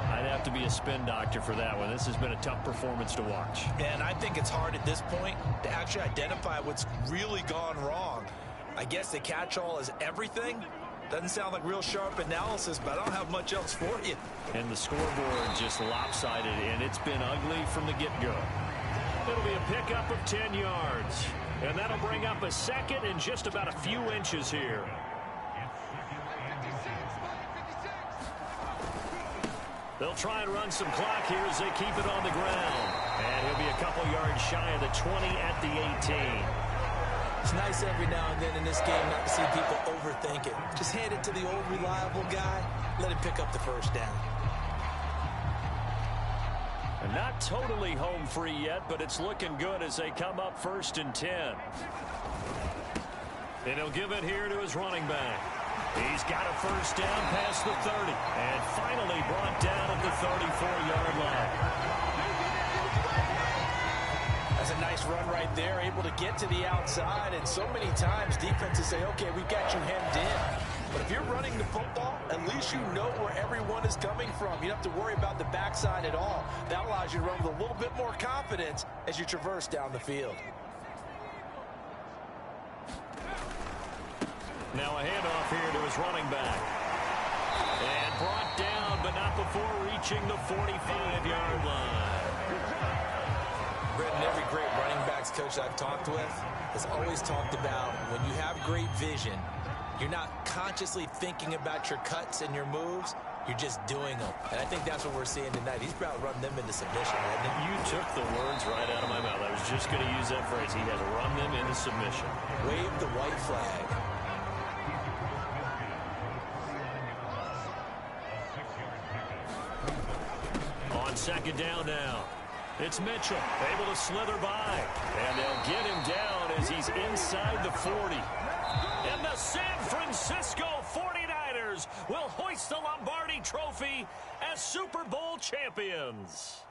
I'd have to be a spin doctor for that one. This has been a tough performance to watch. And I think it's hard at this point to actually identify what's really gone wrong. I guess the catch-all is everything. Doesn't sound like real sharp analysis, but I don't have much else for you. And the scoreboard just lopsided, and it's been ugly from the get-go. It'll be a pickup of 10 yards. And that'll bring up a second and just about a few inches here. They'll try and run some clock here as they keep it on the ground. And he'll be a couple yards shy of the 20 at the 18. It's nice every now and then in this game not to see people overthink it. Just hand it to the old reliable guy. Let him pick up the first down. Not totally home free yet, but it's looking good as they come up 1st and 10. And he'll give it here to his running back. He's got a first down past the 30. And finally brought down at the 34-yard line. That's a nice run right there, able to get to the outside. And so many times defenses say, okay, we've got you hemmed in. But if you're running the football, at least you know where everyone is coming from. You don't have to worry about the backside at all. That allows you to run with a little bit more confidence as you traverse down the field. Now a handoff here to his running back. And brought down, but not before reaching the 45-yard line. Brendan, every great running backs coach I've talked with has always talked about when you have great vision, you're not consciously thinking about your cuts and your moves. You're just doing them. And I think that's what we're seeing tonight. He's about to run them into submission. You took the words right out of my mouth. I was just going to use that phrase. He has run them into submission. Wave the white flag. On 2nd down now. It's Mitchell, able to slither by. And they'll get him down as he's inside the 40. And the San Francisco 49ers will hoist the Lombardi Trophy as Super Bowl champions.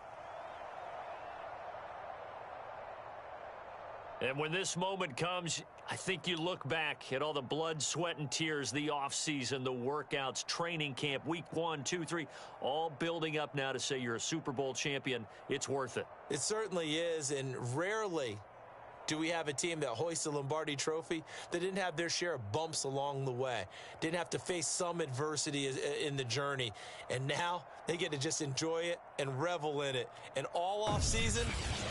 And when this moment comes, I think you look back at all the blood, sweat, and tears, the offseason, the workouts, training camp, week 1, 2, 3, all building up now to say you're a Super Bowl champion. It's worth it. It certainly is, and rarely do we have a team that hoists the Lombardi Trophy that didn't have their share of bumps along the way, didn't have to face some adversity in the journey, and now they get to just enjoy it and revel in it. And all offseason,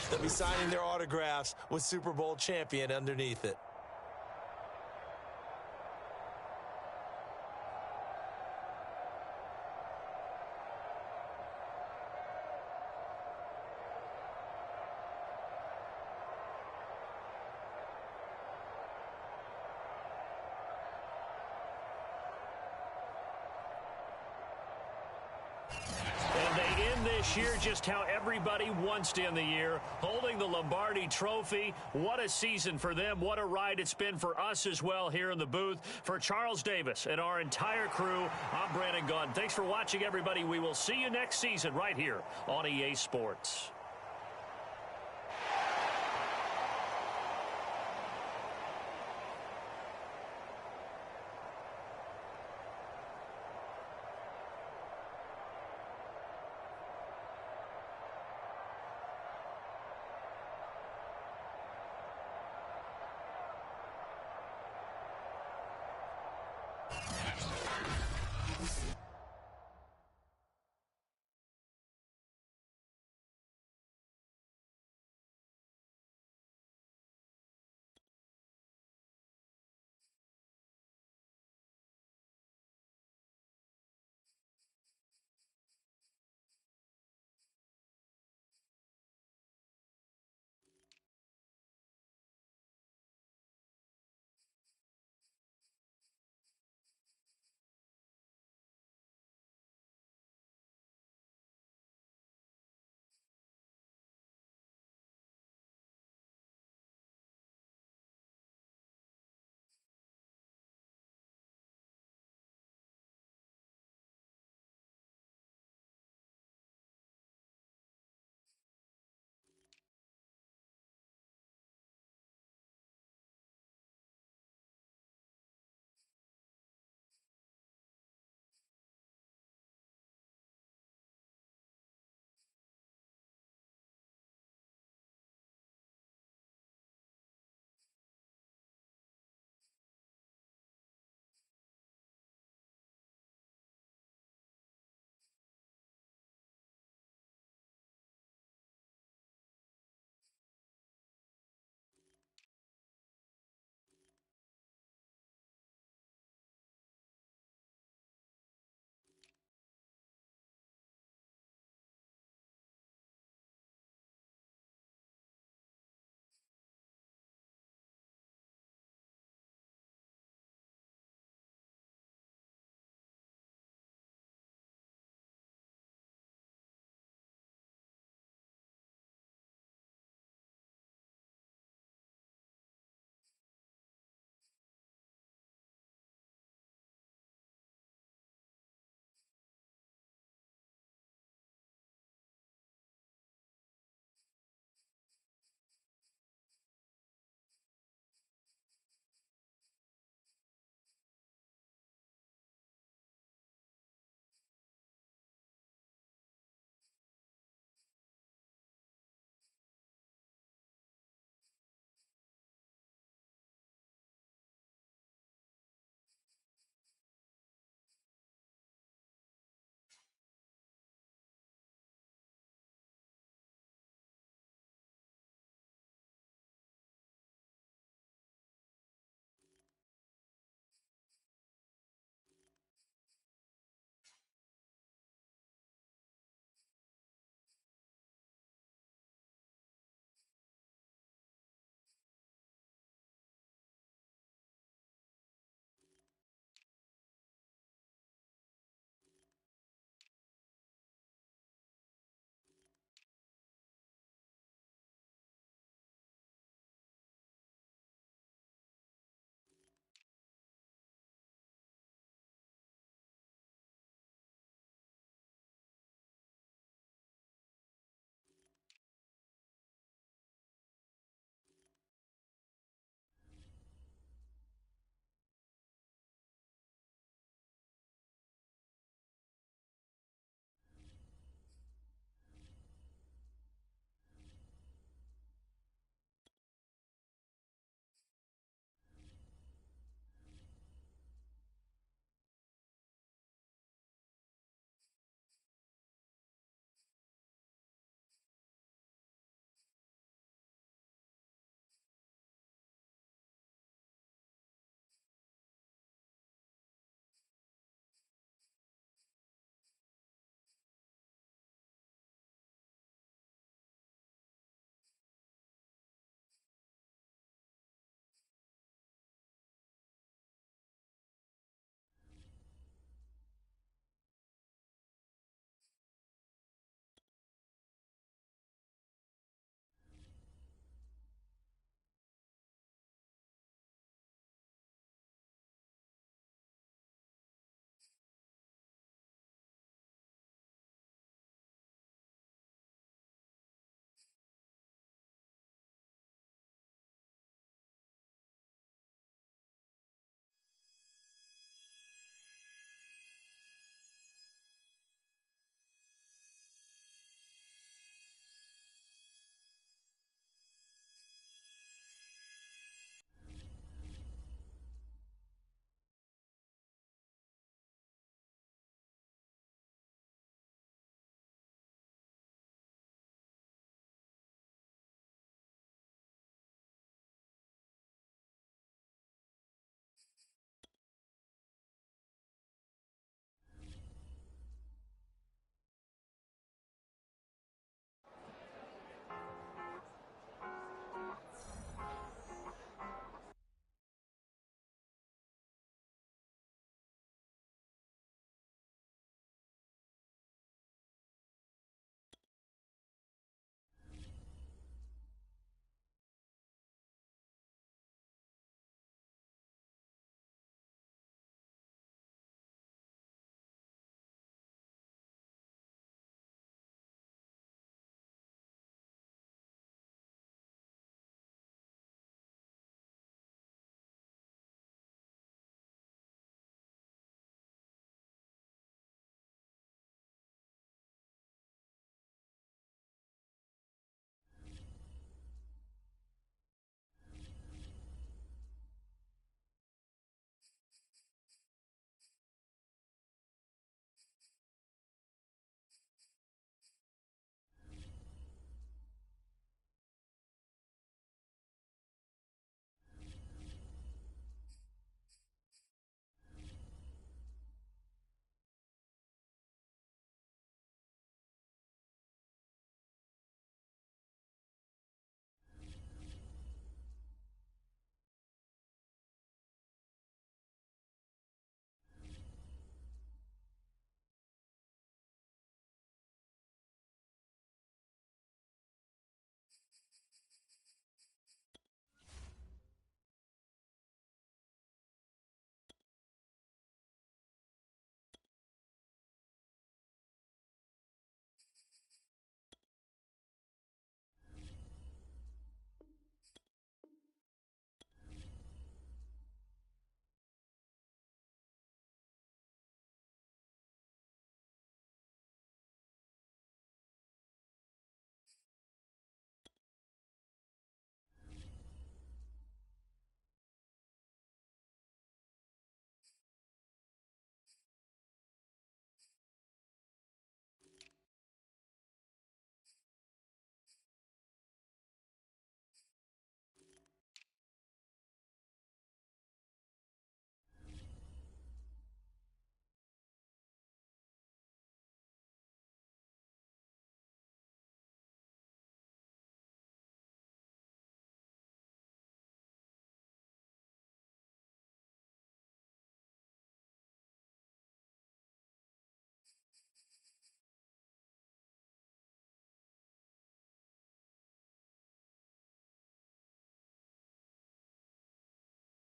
they'll be signing their autographs with Super Bowl champion underneath it. This year, just how everybody wants to end the year, holding the Lombardi Trophy. What a season for them. What a ride it's been for us as well here in the booth. For Charles Davis and our entire crew, I'm Brandon Gaudin. Thanks for watching, everybody. We will see you next season right here on EA Sports.